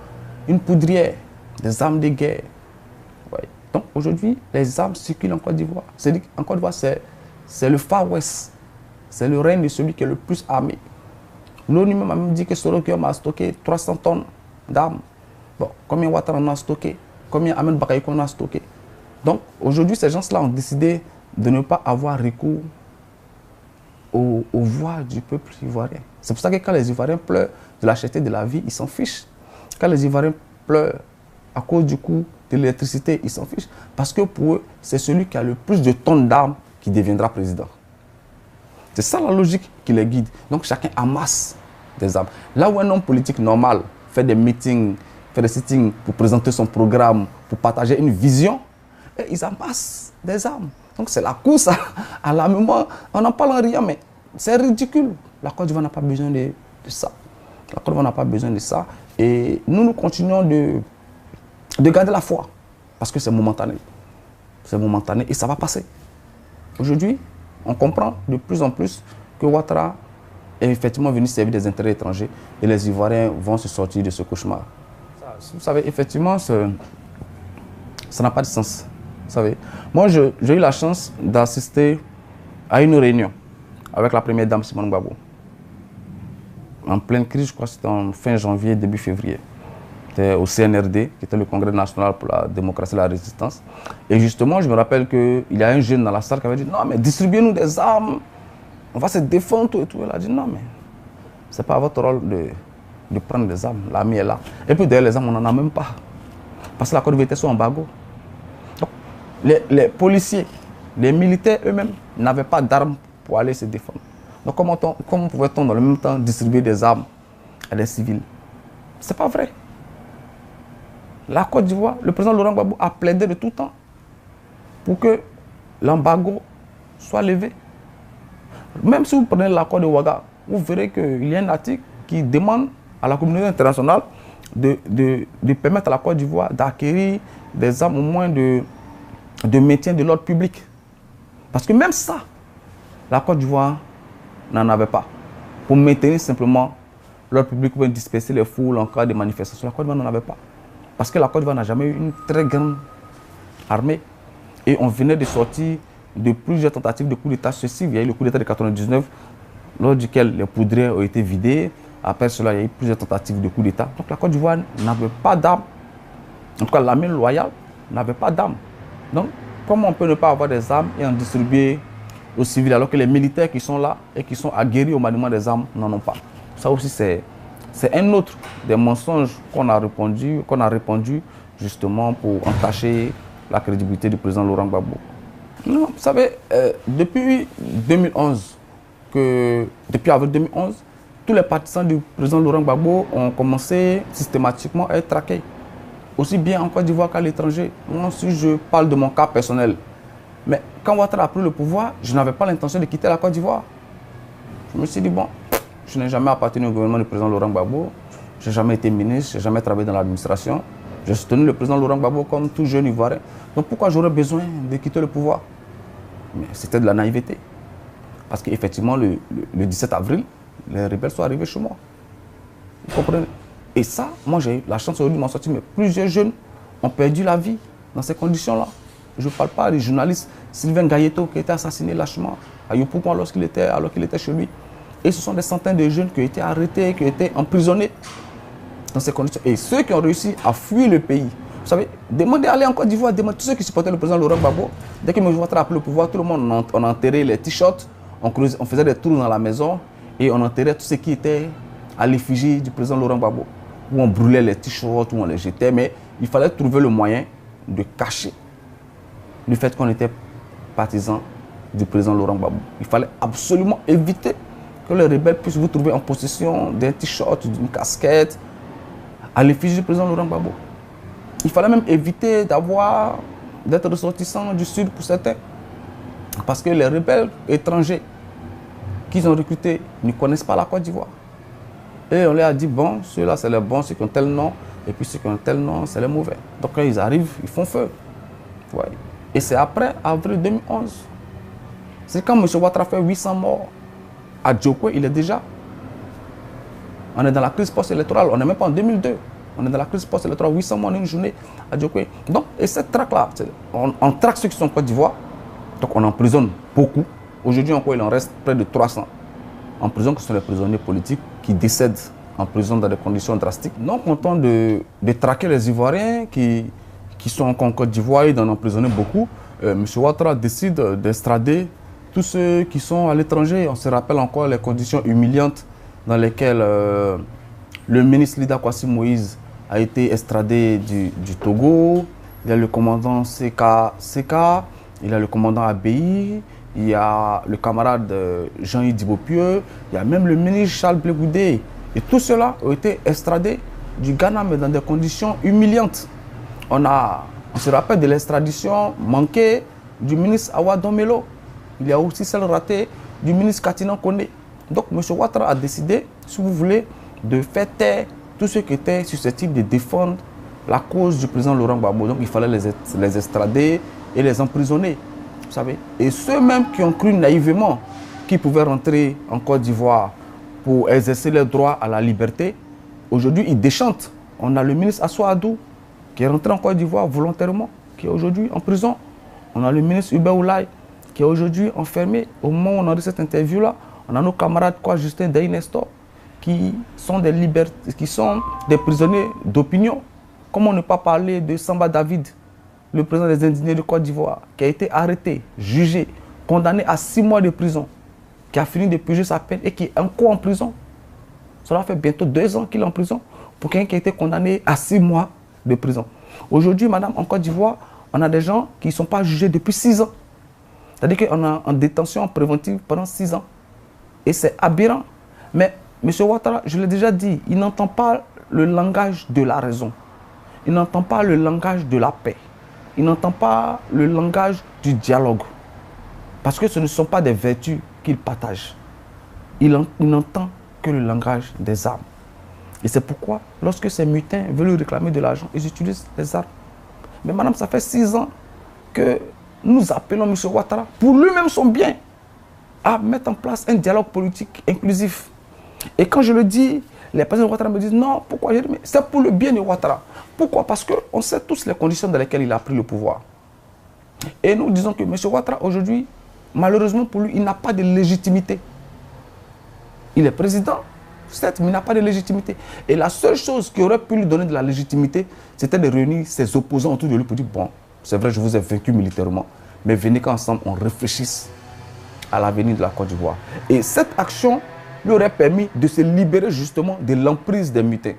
une poudrière, des armes de guerre. Ouais. Donc aujourd'hui, les armes circulent en Côte d'Ivoire. C'est-à-dire qu'en Côte d'Ivoire, c'est le Far West. C'est le règne de celui qui est le plus armé. L'ONU m'a même dit que Soro Guillaume a stocké 300 tonnes d'armes. Bon, combien Ouattara en a stocké? Combien Ahmed Bakayoko en a stocké? Donc aujourd'hui, ces gens-là ont décidé de ne pas avoir recours aux voix du peuple ivoirien. C'est pour ça que quand les Ivoiriens pleurent de la cherté de la vie, ils s'en fichent. Quand les Ivoiriens pleurent à cause du coût de l'électricité, ils s'en fichent. Parce que pour eux, c'est celui qui a le plus de tonnes d'armes qui deviendra président. C'est ça la logique qui les guide. Donc chacun amasse des armes. Là où un homme politique normal fait des meetings, fait des sittings pour présenter son programme, pour partager une vision, ils amassent des armes. Donc c'est la course à l'armement. On n'en parle en rien, mais c'est ridicule. La Côte d'Ivoire n'a pas besoin de ça. La Côte d'Ivoire n'a pas besoin de ça. Et nous continuons de garder la foi. Parce que c'est momentané. C'est momentané et ça va passer. Aujourd'hui, on comprend de plus en plus que Ouattara est effectivement venu servir des intérêts étrangers et les Ivoiriens vont se sortir de ce cauchemar. Vous savez, effectivement, ça n'a pas de sens. Vous savez, moi, j'ai eu la chance d'assister à une réunion avec la première dame Simone Gbagbo. En pleine crise, je crois que c'était en fin janvier, début février. C'était au CNRD, qui était le Congrès national pour la démocratie et la résistance. Et justement, je me rappelle qu'il y a un jeune dans la salle qui avait dit « Non, mais distribuez-nous des armes, on va se défendre, tout et tout. » Elle a dit « Non, mais ce n'est pas votre rôle de prendre des armes. L'armée est là. » Et puis d'ailleurs, les armes, on n'en a même pas. Parce que la Côte d'Ivoire était sous embargo. Donc, les policiers, les militaires eux-mêmes n'avaient pas d'armes pour aller se défendre. Donc comment pouvait-on dans le même temps distribuer des armes à des civils? Ce n'est pas vrai. La Côte d'Ivoire, le président Laurent Gbagbo a plaidé de tout temps pour que l'embargo soit levé. Même si vous prenez l'accord de Ouaga, vous verrez qu'il y a un article qui demande à la communauté internationale de permettre à la Côte d'Ivoire d'acquérir des armes au moins de maintien de l'ordre public. Parce que même ça, la Côte d'Ivoire n'en avait pas. Pour maintenir simplement l'ordre public ou disperser les foules en cas de manifestation, la Côte d'Ivoire n'en avait pas. Parce que la Côte d'Ivoire n'a jamais eu une très grande armée. Et on venait de sortir de plusieurs tentatives de coup d'État successifs. Il y a eu le coup d'État de 1999, lors duquel les poudrières ont été vidées. Après cela, il y a eu plusieurs tentatives de coup d'État. Donc la Côte d'Ivoire n'avait pas d'armes. En tout cas, l'armée loyale n'avait pas d'armes. Donc, comment on peut ne pas avoir des armes et en distribuer aux civils alors que les militaires qui sont là et qui sont aguerris au maniement des armes n'en ont pas? Ça aussi, c'est un autre des mensonges qu'on a répandu justement pour entacher la crédibilité du président Laurent Gbagbo. Non, vous savez, depuis avril 2011, tous les partisans du président Laurent Gbagbo ont commencé systématiquement à être traqués. Aussi bien en Côte d'Ivoire qu'à l'étranger. Moi, si je parle de mon cas personnel, mais quand Ouattara a pris le pouvoir, je n'avais pas l'intention de quitter la Côte d'Ivoire. Je me suis dit, bon, je n'ai jamais appartenu au gouvernement du président Laurent Gbagbo. Je n'ai jamais été ministre, je n'ai jamais travaillé dans l'administration. J'ai soutenu le président Laurent Gbagbo comme tout jeune Ivoirien. Donc pourquoi j'aurais besoin de quitter le pouvoir? Mais c'était de la naïveté. Parce qu'effectivement, le 17 avril, les rebelles sont arrivés chez moi. Vous comprenez? Et ça, moi j'ai eu la chance aujourd'hui de m'en sortir, mais plusieurs jeunes ont perdu la vie dans ces conditions-là. Je ne parle pas des journalistes Sylvain Gailleto qui a été assassiné lâchement à Yopougon alors qu'il était chez lui. Et ce sont des centaines de jeunes qui ont été arrêtés, qui ont été emprisonnés dans ces conditions. Et ceux qui ont réussi à fuir le pays, Vous savez, demandez d'aller en Côte d'Ivoire, demandez tous ceux qui supportaient le président Laurent Gbagbo. Dès que M. Ouattara a pris le pouvoir, tout le monde on enterrait les t-shirts, on faisait des tours dans la maison et on enterrait tout ce qui était à l'effigie du président Laurent Gbagbo. Où on brûlait les t-shirts, où on les jetait, mais il fallait trouver le moyen de cacher le fait qu'on était partisans du président Laurent Gbagbo. Il fallait absolument éviter que les rebelles puissent vous trouver en possession d'un t-shirt, d'une casquette, à l'effigie du président Laurent Gbagbo. Il fallait même éviter d'être ressortissants du Sud pour certains. Parce que les rebelles étrangers qu'ils ont recrutés ne connaissent pas la Côte d'Ivoire. Et on leur a dit, bon, ceux-là c'est les bons, ceux qui ont tel nom, et puis ceux qui ont tel nom, c'est les mauvais. Donc quand ils arrivent, ils font feu. Ouais. Et c'est après, avril 2011. C'est quand M. Ouattara fait 800 morts. À Djokwe, il est déjà. On est dans la crise post-électorale, on n'est même pas en 2002. On est dans la crise post-électorale, 800 morts en une journée à Djokwe. Donc, et cette traque-là, on traque ceux qui sont en Côte d'Ivoire, donc on emprisonne beaucoup. Aujourd'hui encore, il en reste près de 300 en prison, qui sont les prisonniers politiques qui décèdent en prison dans des conditions drastiques. Non content de traquer les Ivoiriens qui sont encore en Côte d'Ivoire et d'en emprisonner beaucoup, M. Ouattara décide d'extrader tous ceux qui sont à l'étranger. On se rappelle encore les conditions humiliantes dans lesquelles le ministre Lida Kwasi Moïse a été extradé du Togo. Il y a le commandant Seka, il y a le commandant Abei, il y a le camarade Jean-Yves Dibopieux, il y a même le ministre Charles Blé Goudé. Et tout cela a été extradé du Ghana, mais dans des conditions humiliantes. On se rappelle de l'extradition manquée du ministre Awa Domelo. Il y a aussi celle ratée du ministre Katinan Kone. Donc M. Ouattara a décidé, si vous voulez, de faire taire tous ceux qui étaient susceptibles de défendre la cause du président Laurent Gbagbo. Donc il fallait les extrader et les emprisonner. Vous savez. Et ceux-mêmes qui ont cru naïvement qu'ils pouvaient rentrer en Côte d'Ivoire pour exercer leur droit à la liberté, aujourd'hui ils déchantent. On a le ministre Assou Adou qui est rentré en Côte d'Ivoire volontairement, qui est aujourd'hui en prison. On a le ministre Hubert Oulay qui est aujourd'hui enfermé. Au moment où on a eu cette interview-là, on a nos camarades Justin Day Nestor qui sont des prisonniers d'opinion. Comment ne pas parler de Samba David, le président des Indignés de Côte d'Ivoire, qui a été arrêté, jugé, condamné à 6 mois de prison, qui a fini de purger sa peine et qui est encore en prison. Cela fait bientôt 2 ans qu'il est en prison pour quelqu'un qui a été condamné à 6 mois de prison. Aujourd'hui, madame, en Côte d'Ivoire, on a des gens qui ne sont pas jugés depuis 6 ans. C'est-à-dire qu'on est en détention préventive pendant 6 ans. Et c'est aberrant. Mais M. Ouattara, je l'ai déjà dit, il n'entend pas le langage de la raison. Il n'entend pas le langage de la paix. Il n'entend pas le langage du dialogue. Parce que ce ne sont pas des vertus qu'il partage. Il n'entend que le langage des armes. Et c'est pourquoi, lorsque ces mutins veulent lui réclamer de l'argent, ils utilisent les armes. Mais madame, ça fait 6 ans que nous appelons M. Ouattara, pour lui-même son bien, à mettre en place un dialogue politique inclusif. Et quand je le dis, les personnes de Ouattara me disent non, pourquoi? Je dis, mais c'est pour le bien de Ouattara. Pourquoi? Parce qu'on sait tous les conditions dans lesquelles il a pris le pouvoir. Et nous disons que M. Ouattara, aujourd'hui, malheureusement pour lui, il n'a pas de légitimité. Il est président, certes, mais il n'a pas de légitimité. Et la seule chose qui aurait pu lui donner de la légitimité, c'était de réunir ses opposants autour de lui pour dire, bon, c'est vrai, je vous ai vaincu militairement, mais venez qu'ensemble, on réfléchisse à l'avenir de la Côte d'Ivoire. Et cette action lui aurait permis de se libérer justement de l'emprise des mutins.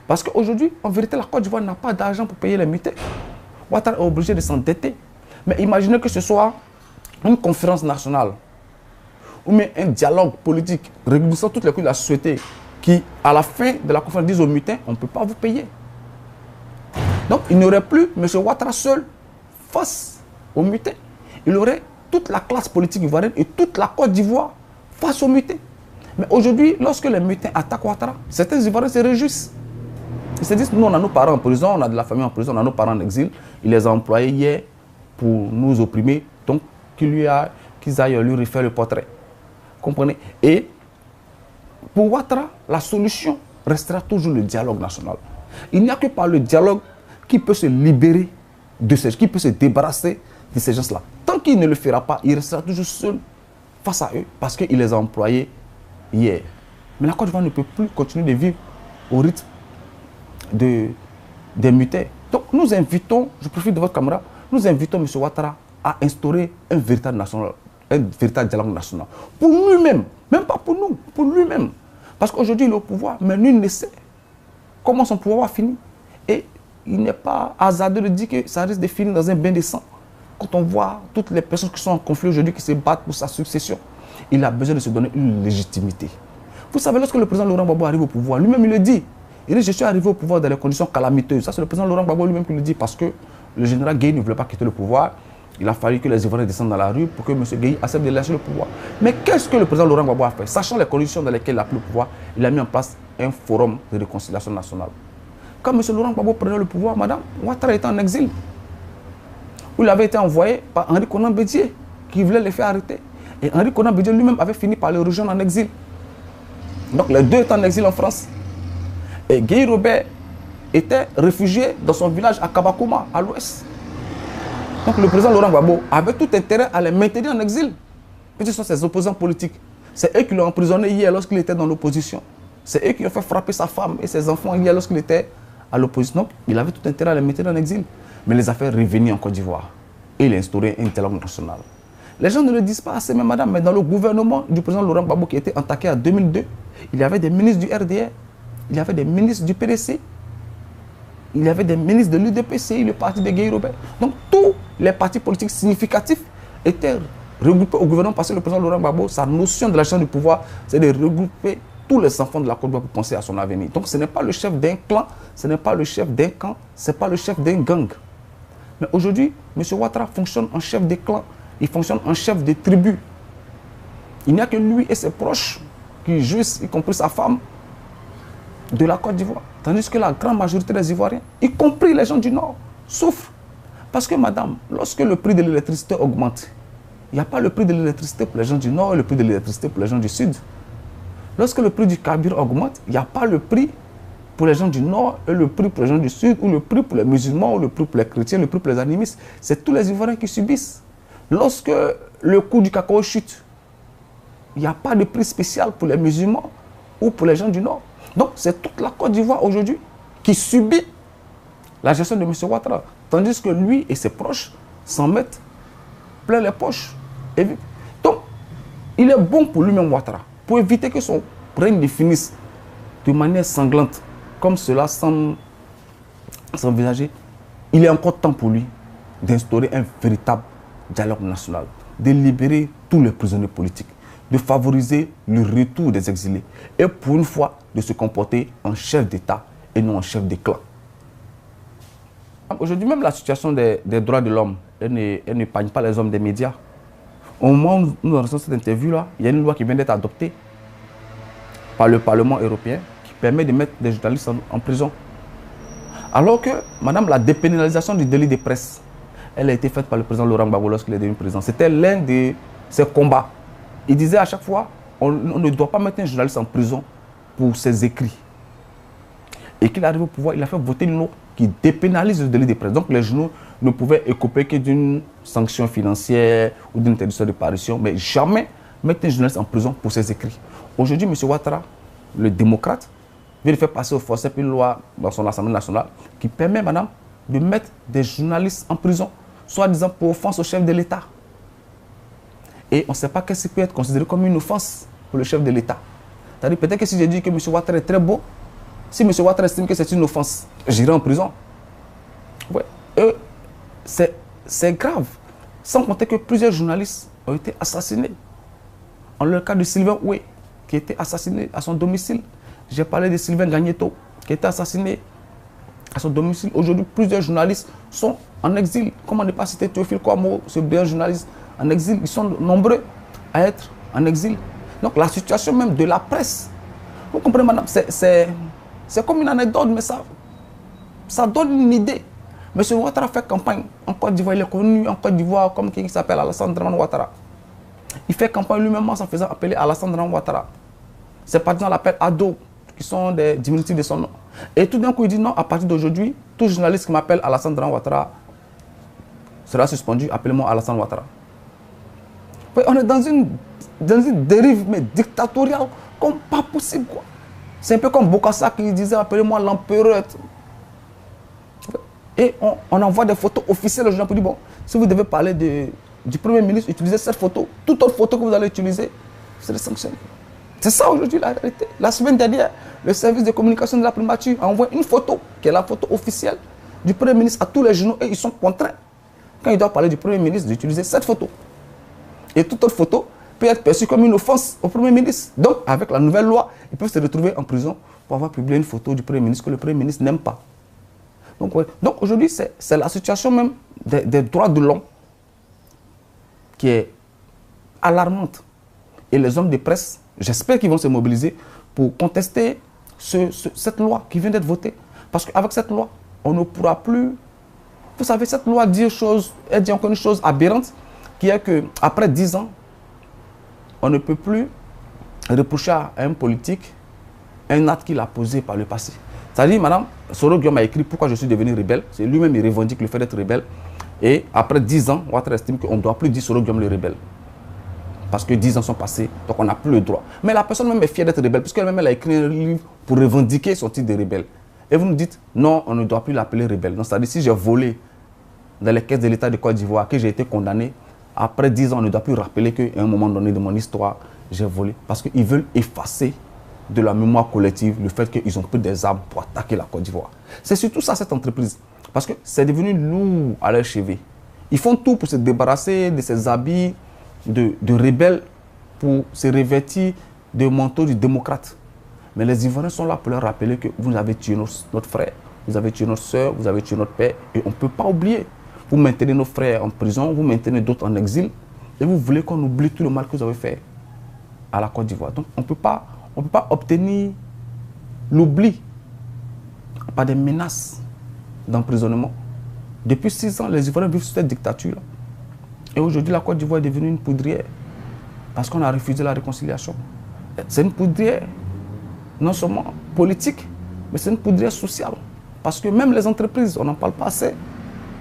Parce qu'aujourd'hui, en vérité, la Côte d'Ivoire n'a pas d'argent pour payer les mutins. Ouattara est obligé de s'endetter. Mais imaginez que ce soit une conférence nationale ou même un dialogue politique réunissant toutes les couches de la société qui, à la fin de la conférence, disent aux mutins, on ne peut pas vous payer. Donc, il n'y aurait plus M. Ouattara seul face aux mutins. Il aurait toute la classe politique ivoirienne et toute la Côte d'Ivoire face aux mutins. Mais aujourd'hui, lorsque les mutins attaquent Ouattara, certains Ivoiriens se réjouissent. Ils se disent, nous on a nos parents en prison, on a de la famille en prison, on a nos parents en exil. Il les a employés hier pour nous opprimer, donc qu'ils aillent lui refaire le portrait. Comprenez? Et pour Ouattara, la solution restera toujours le dialogue national. Il n'y a que par le dialogue qui peut se libérer de ces gens, qui peut se débarrasser de ces gens-là. Tant qu'il ne le fera pas, il restera toujours seul face à eux parce qu'il les a employés hier. Mais la Côte d'Ivoire ne peut plus continuer de vivre au rythme de des mutaires. Donc nous invitons, je profite de votre caméra, nous invitons M. Ouattara à instaurer un véritable dialogue national. Pour lui-même, même pas pour nous, pour lui-même. Parce qu'aujourd'hui il est au pouvoir, mais nul ne sait comment son pouvoir va finir. Et il n'est pas hasardeux de dire que ça risque de finir dans un bain de sang. Quand on voit toutes les personnes qui sont en conflit aujourd'hui, qui se battent pour sa succession, il a besoin de se donner une légitimité. Vous savez, lorsque le président Laurent Gbagbo arrive au pouvoir, lui-même il le dit. Il dit, je suis arrivé au pouvoir dans des conditions calamiteuses. Ça, c'est le président Laurent Gbagbo lui-même qui le dit, parce que le général Gueye ne voulait pas quitter le pouvoir. Il a fallu que les Ivoiriens descendent dans la rue pour que M. Gueye accepte de lâcher le pouvoir. Mais qu'est-ce que le président Laurent Gbagbo a fait? Sachant les conditions dans lesquelles il a pris le pouvoir, il a mis en place un forum de réconciliation nationale. Quand M. Laurent Gbagbo prenait le pouvoir, Mme Ouattara était en exil. Où il avait été envoyé par Henri Konan Bédié, qui voulait les faire arrêter. Et Henri Konan Bédié lui-même avait fini par le rejoindre en exil. Donc les deux étaient en exil en France. Et Guy Robert était réfugié dans son village à Kabakouma, à l'ouest. Donc le président Laurent Gbagbo avait tout intérêt à les maintenir en exil. Puisque ce sont ses opposants politiques. C'est eux qui l'ont emprisonné hier lorsqu'il était dans l'opposition. C'est eux qui ont fait frapper sa femme et ses enfants hier lorsqu'il était à l'opposition. Donc il avait tout intérêt à les maintenir en exil. Mais les affaires revenues en Côte d'Ivoire. Et il a instauré un dialogue national. Les gens ne le disent pas assez, mais madame, mais dans le gouvernement du président Laurent Gbagbo qui a été attaqué en 2002, il y avait des ministres du RDR, il y avait des ministres du PDC, il y avait des ministres de l'UDPC, le parti de Guy Robert. Donc tous les partis politiques significatifs étaient regroupés au gouvernement parce que le président Laurent Gbagbo, sa notion de la gestion du pouvoir, c'est de regrouper tous les enfants de la Côte d'Ivoire pour penser à son avenir. Donc ce n'est pas le chef d'un clan, ce n'est pas le chef d'un camp, ce n'est pas le chef d'un gang. Mais aujourd'hui, M. Ouattara fonctionne en chef de clan, il fonctionne en chef de tribu. Il n'y a que lui et ses proches qui jouissent, y compris sa femme, de la Côte d'Ivoire. Tandis que la grande majorité des Ivoiriens, y compris les gens du Nord, souffrent. Parce que, madame, lorsque le prix de l'électricité augmente, il n'y a pas le prix de l'électricité pour les gens du Nord et le prix de l'électricité pour les gens du Sud. Lorsque le prix du carburant augmente, il n'y a pas le prix pour les gens du Nord et le prix pour les gens du Sud, ou le prix pour les musulmans, ou le prix pour les chrétiens, le prix pour les animistes. C'est tous les Ivoiriens qui subissent. Lorsque le coût du cacao chute, il n'y a pas de prix spécial pour les musulmans ou pour les gens du Nord. Donc c'est toute la Côte d'Ivoire aujourd'hui qui subit la gestion de M. Ouattara. Tandis que lui et ses proches s'en mettent plein les poches. Donc, il est bon pour lui-même Ouattara, pour éviter que son règne ne finisse de manière sanglante, comme cela semble s'envisager. Il est encore temps pour lui d'instaurer un véritable dialogue national, de libérer tous les prisonniers politiques, de favoriser le retour des exilés et pour une fois de se comporter en chef d'État et non en chef de clan. Aujourd'hui même la situation des droits de l'homme, elle n'épargne pas les hommes des médias. Au moment où nous lançons cette interview-là, il y a une loi qui vient d'être adoptée par le Parlement européen qui permet de mettre des journalistes en prison. Alors que, madame, la dépénalisation du délit de presse, elle a été faite par le président Laurent Gbagbo lorsqu'il est devenu président. C'était l'un de ses combats. Il disait à chaque fois, on ne doit pas mettre un journaliste en prison pour ses écrits. Et qu'il arrive au pouvoir, il a fait voter une loi qui dépénalise le délit de presse. Donc les journaux ne pouvaient écoper que d'une sanction financière ou d'une interdiction de parution, mais jamais mettre un journaliste en prison pour ses écrits. Aujourd'hui, M. Ouattara, le démocrate, vient de faire passer au forceps une loi dans son Assemblée nationale qui permet, madame, de mettre des journalistes en prison, soi-disant pour offense au chef de l'État. Et on ne sait pas qu'est-ce qui peut être considéré comme une offense pour le chef de l'État. C'est-à-dire peut-être que si je dis que M. Ouattara est très beau, si M. Ouattara estime que c'est une offense, j'irai en prison. Ouais. C'est grave. Sans compter que plusieurs journalistes ont été assassinés. En le cas de Sylvain Oué, qui a été assassiné à son domicile. J'ai parlé de Sylvain Gagneto, qui a été assassiné à son domicile. Aujourd'hui, plusieurs journalistes sont en exil. Comment ne pas citer Théophile Kouamouo, ce brillant journaliste en exil. Ils sont nombreux à être en exil. Donc la situation même de la presse, vous comprenez madame, c'est comme une anecdote, mais ça donne une idée. M. Ouattara fait campagne en Côte d'Ivoire, il est connu en Côte d'Ivoire comme quelqu'un qui s'appelle Alassane Dramane Ouattara. Il fait campagne lui-même en s'en faisant appeler Alassane Dramane Ouattara. Ses partisans l'appellent Ado, qui sont des diminutifs de son nom. Et tout d'un coup, il dit non, à partir d'aujourd'hui, tout journaliste qui m'appelle Alassane Dramane Ouattara sera suspendu, appelez-moi Alassane Ouattara. Oui, on est dans une dérive mais dictatoriale comme pas possible, quoi. C'est un peu comme Bokassa qui disait appelez-moi l'empereur. Et on envoie des photos officielles aux gens pour dire, bon, si vous devez parler du Premier ministre, utilisez cette photo. Toute autre photo que vous allez utiliser, vous serez sanctionné. C'est ça aujourd'hui la réalité. La semaine dernière, le service de communication de la primature a envoyé une photo, qui est la photo officielle du Premier ministre à tous les journaux, et ils sont contraints, quand ils doivent parler du Premier ministre, d'utiliser cette photo. Et toute autre photo peut être perçue comme une offense au Premier ministre. Donc, avec la nouvelle loi, ils peuvent se retrouver en prison pour avoir publié une photo du Premier ministre que le Premier ministre n'aime pas. Donc, ouais. Donc aujourd'hui, c'est la situation même des droits de l'homme qui est alarmante. Et les hommes de presse, j'espère qu'ils vont se mobiliser pour contester cette loi qui vient d'être votée. Parce qu'avec cette loi, on ne pourra plus... Vous savez, cette loi dit encore une chose aberrante, qui est qu'après 10 ans, on ne peut plus reprocher à un politique un acte qu'il a posé par le passé. C'est-à-dire, madame, Soro Guillaume a écrit pourquoi je suis devenu rebelle. C'est lui-même qui revendique le fait d'être rebelle. Et après 10 ans, Ouattara estime qu'on ne doit plus dire Soro Guillaume le rebelle. Parce que 10 ans sont passés, donc on n'a plus le droit. Mais la personne même est fière d'être rebelle, puisqu'elle-même elle a écrit un livre pour revendiquer son titre de rebelle. Et vous nous dites, non, on ne doit plus l'appeler rebelle. Donc, c'est-à-dire, si j'ai volé dans les caisses de l'État de Côte d'Ivoire, que j'ai été condamné, après 10 ans, on ne doit plus rappeler qu'à un moment donné de mon histoire, j'ai volé. Parce qu'ils veulent effacer de la mémoire collective le fait qu'ils ont pris des armes pour attaquer la Côte d'Ivoire. C'est surtout ça, cette entreprise. Parce que c'est devenu lourd à leur chevet. Ils font tout pour se débarrasser de ces habits de rebelles, pour se revêtir de manteaux de démocrates. Mais les Ivoiriens sont là pour leur rappeler que vous avez tué notre frère, vous avez tué notre soeur, vous avez tué notre père, et on ne peut pas oublier. Vous maintenez nos frères en prison, vous maintenez d'autres en exil, et vous voulez qu'on oublie tout le mal que vous avez fait à la Côte d'Ivoire. Donc on ne peut pas obtenir l'oubli par des menaces d'emprisonnement. Depuis 6 ans, les Ivoiriens vivent sous cette dictature. Et aujourd'hui, la Côte d'Ivoire est devenue une poudrière parce qu'on a refusé la réconciliation. C'est une poudrière, non seulement politique, mais c'est une poudrière sociale. Parce que même les entreprises, on n'en parle pas assez,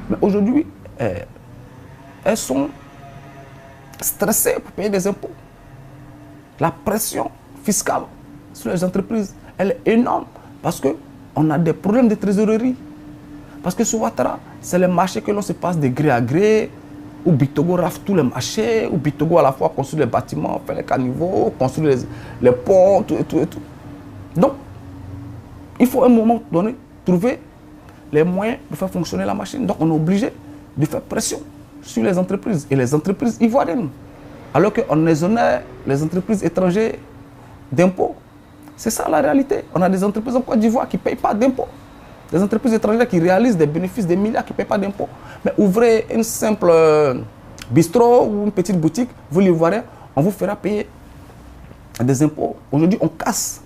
mais aujourd'hui, elles sont stressées pour payer des impôts. La pression fiscale sur les entreprises, elle est énorme parce qu'on a des problèmes de trésorerie. Parce que sur Ouattara, c'est les marchés que l'on se passe de gré à gré, où Bitogo rafle tous les marchés, où Bitogo à la fois construit les bâtiments, fait les caniveaux, construit les ponts, tout et tout et tout. Donc, il faut à un moment donné trouver les moyens de faire fonctionner la machine. Donc, on est obligé de faire pression sur les entreprises et les entreprises ivoiriennes. Alors qu'on exonère les entreprises étrangères d'impôts. C'est ça la réalité. On a des entreprises en Côte d'Ivoire qui ne payent pas d'impôts. Des entreprises étrangères qui réalisent des bénéfices des milliards qui ne payent pas d'impôts. Mais ouvrez une simple bistrot ou une petite boutique, vous l'Ivoirien, on vous fera payer des impôts. Aujourd'hui, on casse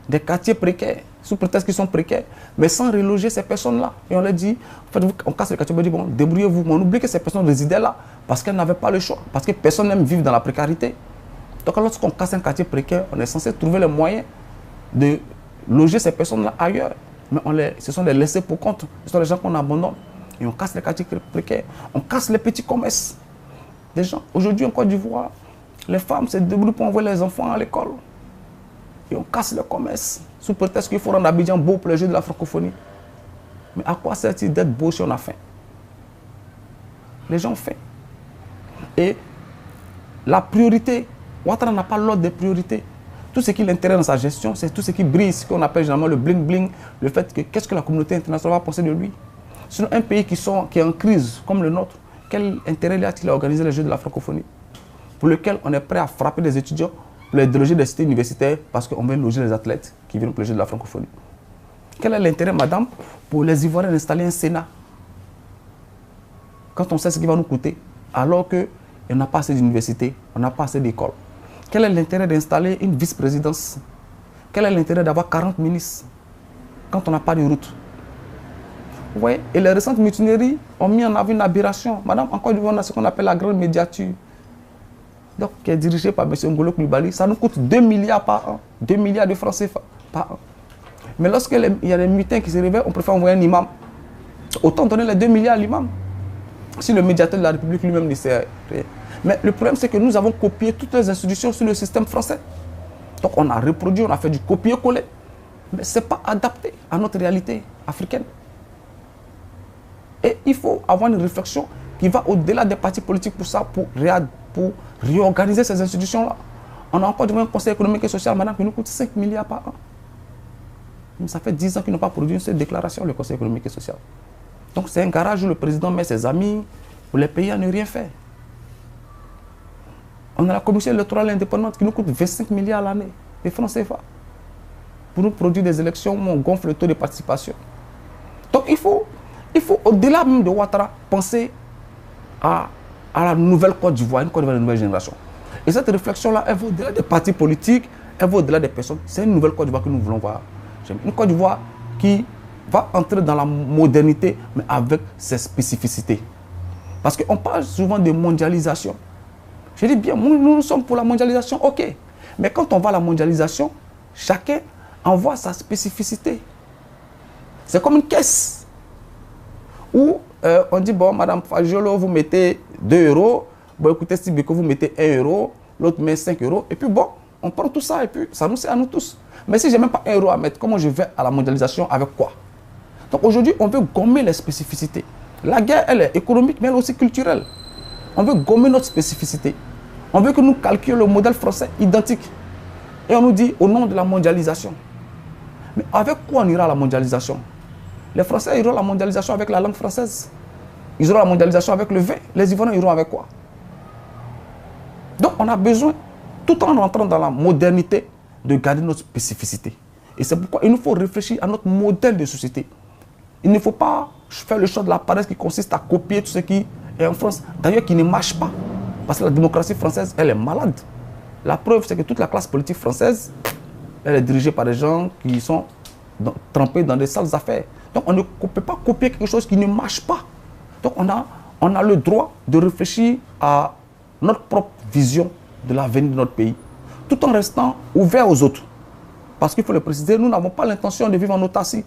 des quartiers précaires, sous prétexte qu'ils sont précaires, mais sans reloger ces personnes-là. Et on leur dit, en fait, on casse les quartiers, on dit, bon, débrouillez-vous. Mais on oublie que ces personnes résidaient là parce qu'elles n'avaient pas le choix, parce que personne n'aime vivre dans la précarité. Donc lorsqu'on casse un quartier précaire, on est censé trouver les moyens de loger ces personnes-là ailleurs. Mais ce sont des laissés pour compte. Ce sont les gens qu'on abandonne. Et on casse les quartiers précaires. On casse les petits commerces des gens. Aujourd'hui, en Côte d'Ivoire, les femmes se débrouillent pour envoyer les enfants à l'école. Et on casse le commerce sous prétexte qu'il faut rendre Abidjan beau pour les Jeux de la francophonie. Mais à quoi sert-il d'être beau si on a faim? Les gens ont faim. Et la priorité, Ouattara n'a pas l'ordre des priorités. Tout ce qui l'intéresse dans sa gestion, c'est tout ce qui brille, ce qu'on appelle généralement le bling-bling, le fait que qu'est-ce que la communauté internationale va penser de lui. Sinon, un pays qui est en crise comme le nôtre, quel intérêt y a-t-il à organiser les Jeux de la francophonie, pour lequel on est prêt à frapper des étudiants, pour les déloger des cités universitaires, parce qu'on veut loger les athlètes qui viennent pour les Jeux de la francophonie. Quel est l'intérêt, madame, pour les Ivoiriens d'installer un Sénat, quand on sait ce qui va nous coûter, alors qu'on n'a pas assez d'universités, on n'a pas assez d'écoles? Quel est l'intérêt d'installer une vice-présidence? Quel est l'intérêt d'avoir 40 ministres quand on n'a pas de route? Vous voyez? Et les récentes mutineries ont mis en avant une aberration. Madame, en Côte d'Ivoire, on a ce qu'on appelle la grande médiature. Donc, qui est dirigée par M. Ngolo Coulibaly. Ça nous coûte 2 milliards par an. 2 milliards de francs CFA par an. Mais lorsqu'il y a des mutins qui se réveillent, on préfère envoyer un imam. Autant donner les 2 milliards à l'imam. Si le médiateur de la République lui-même ne sait rien. Mais le problème, c'est que nous avons copié toutes les institutions sur le système français. Donc on a reproduit, on a fait du copier-coller. Mais ce n'est pas adapté à notre réalité africaine. Et il faut avoir une réflexion qui va au-delà des partis politiques pour ça, pour réorganiser ces institutions-là. On a encore un conseil économique et social maintenant qui nous coûte 5 milliards par an. Mais ça fait 10 ans qu'ils n'ont pas produit une seule déclaration, le conseil économique et social. Donc c'est un garage où le président met ses amis pour les payer à ne rien faire. On a la commission électorale indépendante qui nous coûte 25 milliards à l'année, les francs CFA, pour nous produire des élections où on gonfle le taux de participation. Donc il faut au-delà même de Ouattara, penser à la nouvelle Côte d'Ivoire, une Côte d'Ivoire de nouvelle génération. Et cette réflexion-là, elle va au-delà des partis politiques, elle va au-delà des personnes. C'est une nouvelle Côte d'Ivoire que nous voulons voir. Une Côte d'Ivoire qui va entrer dans la modernité, mais avec ses spécificités. Parce qu'on parle souvent de mondialisation. Je dis bien, nous sommes pour la mondialisation, ok. Mais quand on va à la mondialisation, chacun envoie sa spécificité. C'est comme une caisse. Où on dit, bon, Madame Fagiolo, vous mettez 2 euros. Bon, écoutez, Steve Biko, vous mettez 1 euro. L'autre met 5 euros. Et puis bon, on prend tout ça et puis ça nous sert à nous tous. Mais si je n'ai même pas 1 euro à mettre, comment je vais à la mondialisation avec quoi? Donc aujourd'hui, on veut gommer les spécificités. La guerre, elle est économique, mais elle est aussi culturelle. On veut gommer notre spécificité. On veut que nous calculions le modèle français identique. Et on nous dit au nom de la mondialisation. Mais avec quoi on ira à la mondialisation? Les Français iront à la mondialisation avec la langue française. Ils auront la mondialisation avec le vin. Les Ivoiriens iront avec quoi? Donc on a besoin, tout en rentrant dans la modernité, de garder notre spécificité. Et c'est pourquoi il nous faut réfléchir à notre modèle de société. Il ne faut pas faire le choix de la paresse qui consiste à copier tout ce qui est en France. D'ailleurs, qui ne marche pas. Parce que la démocratie française, elle est malade. La preuve, c'est que toute la classe politique française, elle est dirigée par des gens qui sont trempés dans des sales affaires. Donc on ne peut pas copier quelque chose qui ne marche pas. Donc on a le droit de réfléchir à notre propre vision de l'avenir de notre pays, tout en restant ouvert aux autres. Parce qu'il faut le préciser, nous n'avons pas l'intention de vivre en autarcie.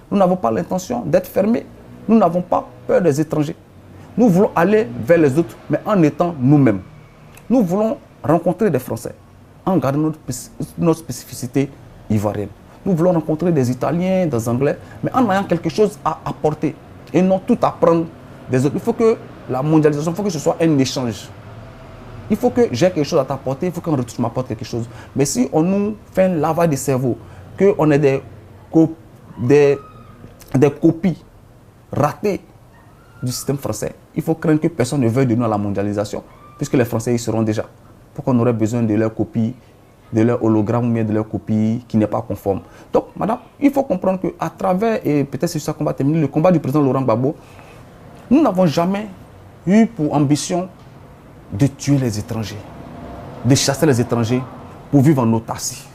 Nous n'avons pas l'intention d'être fermés. Nous n'avons pas peur des étrangers. Nous voulons aller vers les autres, mais en étant nous-mêmes. Nous voulons rencontrer des Français, en gardant notre spécificité ivoirienne. Nous voulons rencontrer des Italiens, des Anglais, mais en ayant quelque chose à apporter et non tout apprendre des autres. Il faut que la mondialisation, il faut que ce soit un échange. Il faut que j'ai quelque chose à t'apporter, il faut qu'en retour je m'apporte quelque chose. Mais si on nous fait un lavage de cerveau, qu'on ait des copies ratées du système français, il faut craindre que personne ne veuille de nous à la mondialisation, puisque les Français y seront déjà. Pourquoi on aurait besoin de leur copie, de leur hologramme ou bien de leur copie qui n'est pas conforme. Donc, madame, il faut comprendre qu'à travers, et peut-être c'est ça qu'on va terminer, le combat du président Laurent Gbagbo, nous n'avons jamais eu pour ambition de tuer les étrangers, de chasser les étrangers pour vivre en autarcie.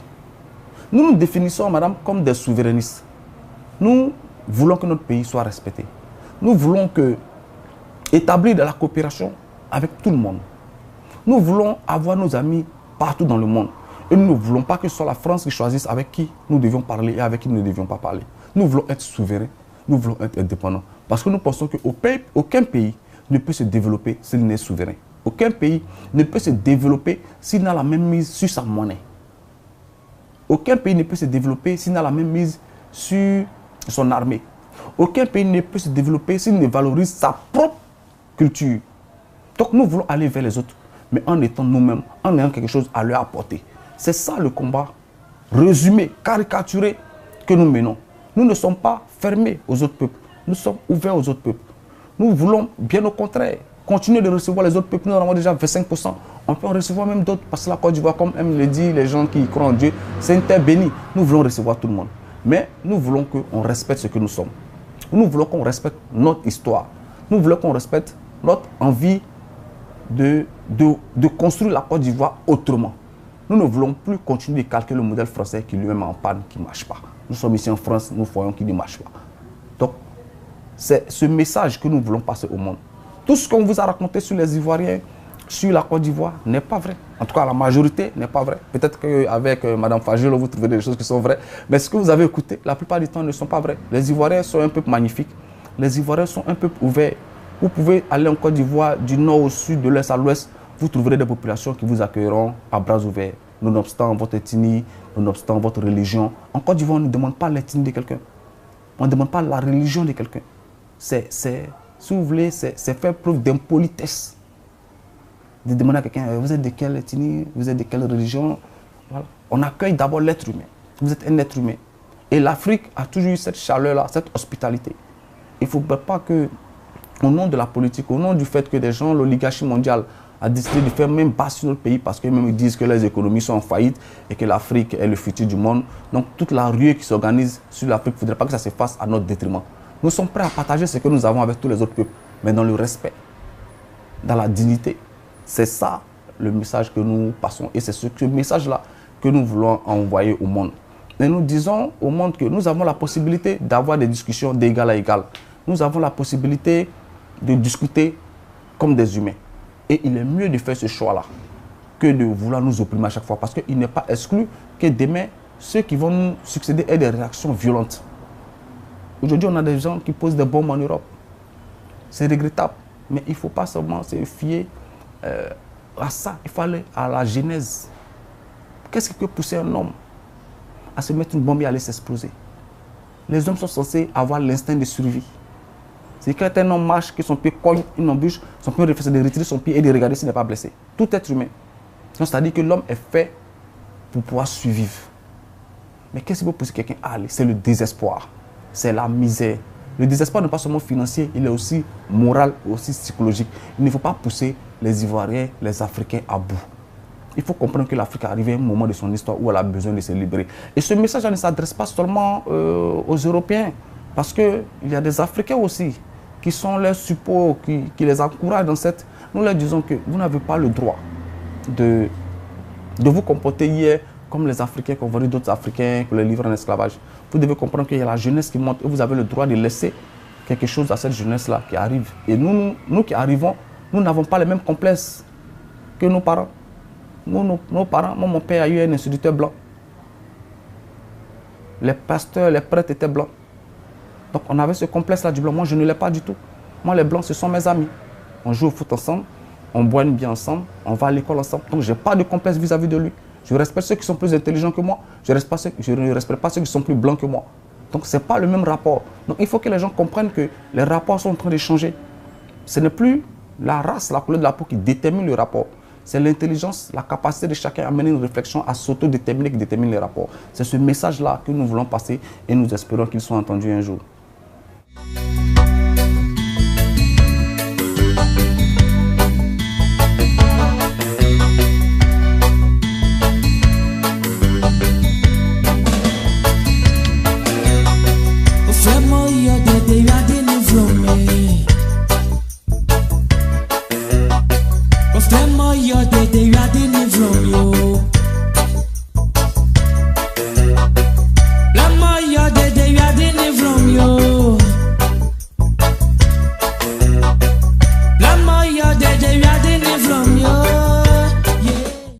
Nous nous définissons, madame, comme des souverainistes. Nous voulons que notre pays soit respecté. Nous voulons établir de la coopération avec tout le monde. Nous voulons avoir nos amis partout dans le monde. Et nous ne voulons pas que ce soit la France qui choisisse avec qui nous devions parler et avec qui nous ne devions pas parler. Nous voulons être souverains, nous voulons être indépendants. Parce que nous pensons qu'aucun pays ne peut se développer s'il n'est souverain. Aucun pays ne peut se développer s'il n'a la même mise sur sa monnaie. Aucun pays ne peut se développer s'il n'a la même mise sur son armée. Aucun pays ne peut se développer s'il ne valorise sa propre culture. Donc nous voulons aller vers les autres, mais en étant nous-mêmes, en ayant quelque chose à leur apporter. C'est ça le combat résumé, caricaturé que nous menons. Nous ne sommes pas fermés aux autres peuples. Nous sommes ouverts aux autres peuples. Nous voulons, bien au contraire, continuer de recevoir les autres peuples. Nous en avons déjà 25%. On peut en recevoir même d'autres. Parce que la Côte d'Ivoire, comme aiment le dire les gens qui croient en Dieu, c'est une terre bénie. Nous voulons recevoir tout le monde. Mais nous voulons qu'on respecte ce que nous sommes. Nous voulons qu'on respecte notre histoire. Nous voulons qu'on respecte notre envie de construire la Côte d'Ivoire autrement. Nous ne voulons plus continuer de calquer le modèle français qui lui-même est en panne, qui ne marche pas. Nous sommes ici en France, nous voyons qu'il ne marche pas. Donc, c'est ce message que nous voulons passer au monde. Tout ce qu'on vous a raconté sur les Ivoiriens, sur la Côte d'Ivoire, n'est pas vrai. En tout cas, la majorité n'est pas vrai. Peut-être qu'avec Mme Fagiolo, vous trouverez des choses qui sont vraies. Mais ce que vous avez écouté, la plupart du temps, ne sont pas vraies. Les Ivoiriens sont un peuple magnifique. Les Ivoiriens sont un peuple ouvert. Vous pouvez aller en Côte d'Ivoire, du nord au sud, de l'est à l'ouest. Vous trouverez des populations qui vous accueilleront à bras ouverts. Nonobstant votre ethnie, nonobstant votre religion. En Côte d'Ivoire, on ne demande pas l'ethnie de quelqu'un. On ne demande pas la religion de quelqu'un. C'est si vous voulez, c'est faire preuve d'impolitesse. De demander à quelqu'un, vous êtes de quelle ethnie, vous êtes de quelle religion. Voilà. On accueille d'abord l'être humain. Vous êtes un être humain. Et l'Afrique a toujours eu cette chaleur-là, cette hospitalité. Il ne faut pas que, au nom de la politique, au nom du fait que des gens, l'oligarchie mondiale a décidé de faire même bas sur notre pays parce qu'ils même disent que les économies sont en faillite et que l'Afrique est le futur du monde. Donc toute la ruée qui s'organise sur l'Afrique, il ne faudrait pas que ça se fasse à notre détriment. Nous sommes prêts à partager ce que nous avons avec tous les autres peuples, mais dans le respect, dans la dignité. C'est ça le message que nous passons et c'est ce message-là que nous voulons envoyer au monde. Et nous disons au monde que nous avons la possibilité d'avoir des discussions d'égal à égal. Nous avons la possibilité de discuter comme des humains. Et il est mieux de faire ce choix-là que de vouloir nous opprimer à chaque fois. Parce qu'il n'est pas exclu que demain, ceux qui vont nous succéder aient des réactions violentes. Aujourd'hui, on a des gens qui posent des bombes en Europe. C'est regrettable. Mais il ne faut pas seulement se fier à ça. Il faut aller à la genèse. Qu'est-ce qui peut pousser un homme à se mettre une bombe et aller s'exploser? Les hommes sont censés avoir l'instinct de survie. C'est quand un homme marche, que son pied cogne une embûche, son pied réflexe de retirer son pied et de regarder s'il n'est pas blessé. Tout être humain. C'est-à-dire que l'homme est fait pour pouvoir survivre. Mais qu'est-ce qui peut pousser quelqu'un à aller? C'est le désespoir. C'est la misère. Le désespoir n'est pas seulement financier, il est aussi moral, aussi psychologique. Il ne faut pas pousser les Ivoiriens, les Africains à bout. Il faut comprendre que l'Afrique est arrivée à un moment de son histoire où elle a besoin de se libérer. Et ce message ne s'adresse pas seulement aux Européens, parce qu'il y a des Africains aussi qui sont leurs suppôts, qui les encouragent dans cette... Nous leur disons que vous n'avez pas le droit de vous comporter hier comme les Africains qui ont vendu d'autres Africains, qui les livrent en esclavage. Vous devez comprendre qu'il y a la jeunesse qui monte et vous avez le droit de laisser quelque chose à cette jeunesse-là qui arrive. Et nous qui arrivons, nous n'avons pas les mêmes complexes que nos parents. Nos parents, moi, mon père a eu un instituteur blanc. Les pasteurs, les prêtres étaient blancs. Donc on avait ce complexe-là du blanc. Moi, je ne l'ai pas du tout. Moi, les blancs, ce sont mes amis. On joue au foot ensemble, on boit une bière ensemble, on va à l'école ensemble. Donc je n'ai pas de complexe vis-à-vis de lui. Je respecte ceux qui sont plus intelligents que moi. Je ne respecte pas ceux qui sont plus blancs que moi. Donc ce n'est pas le même rapport. Donc il faut que les gens comprennent que les rapports sont en train de changer. Ce n'est plus la race, la couleur de la peau qui détermine le rapport. C'est l'intelligence, la capacité de chacun à mener une réflexion, à s'autodéterminer qui détermine les rapports. C'est ce message-là que nous voulons passer et nous espérons qu'ils soient entendus un jour.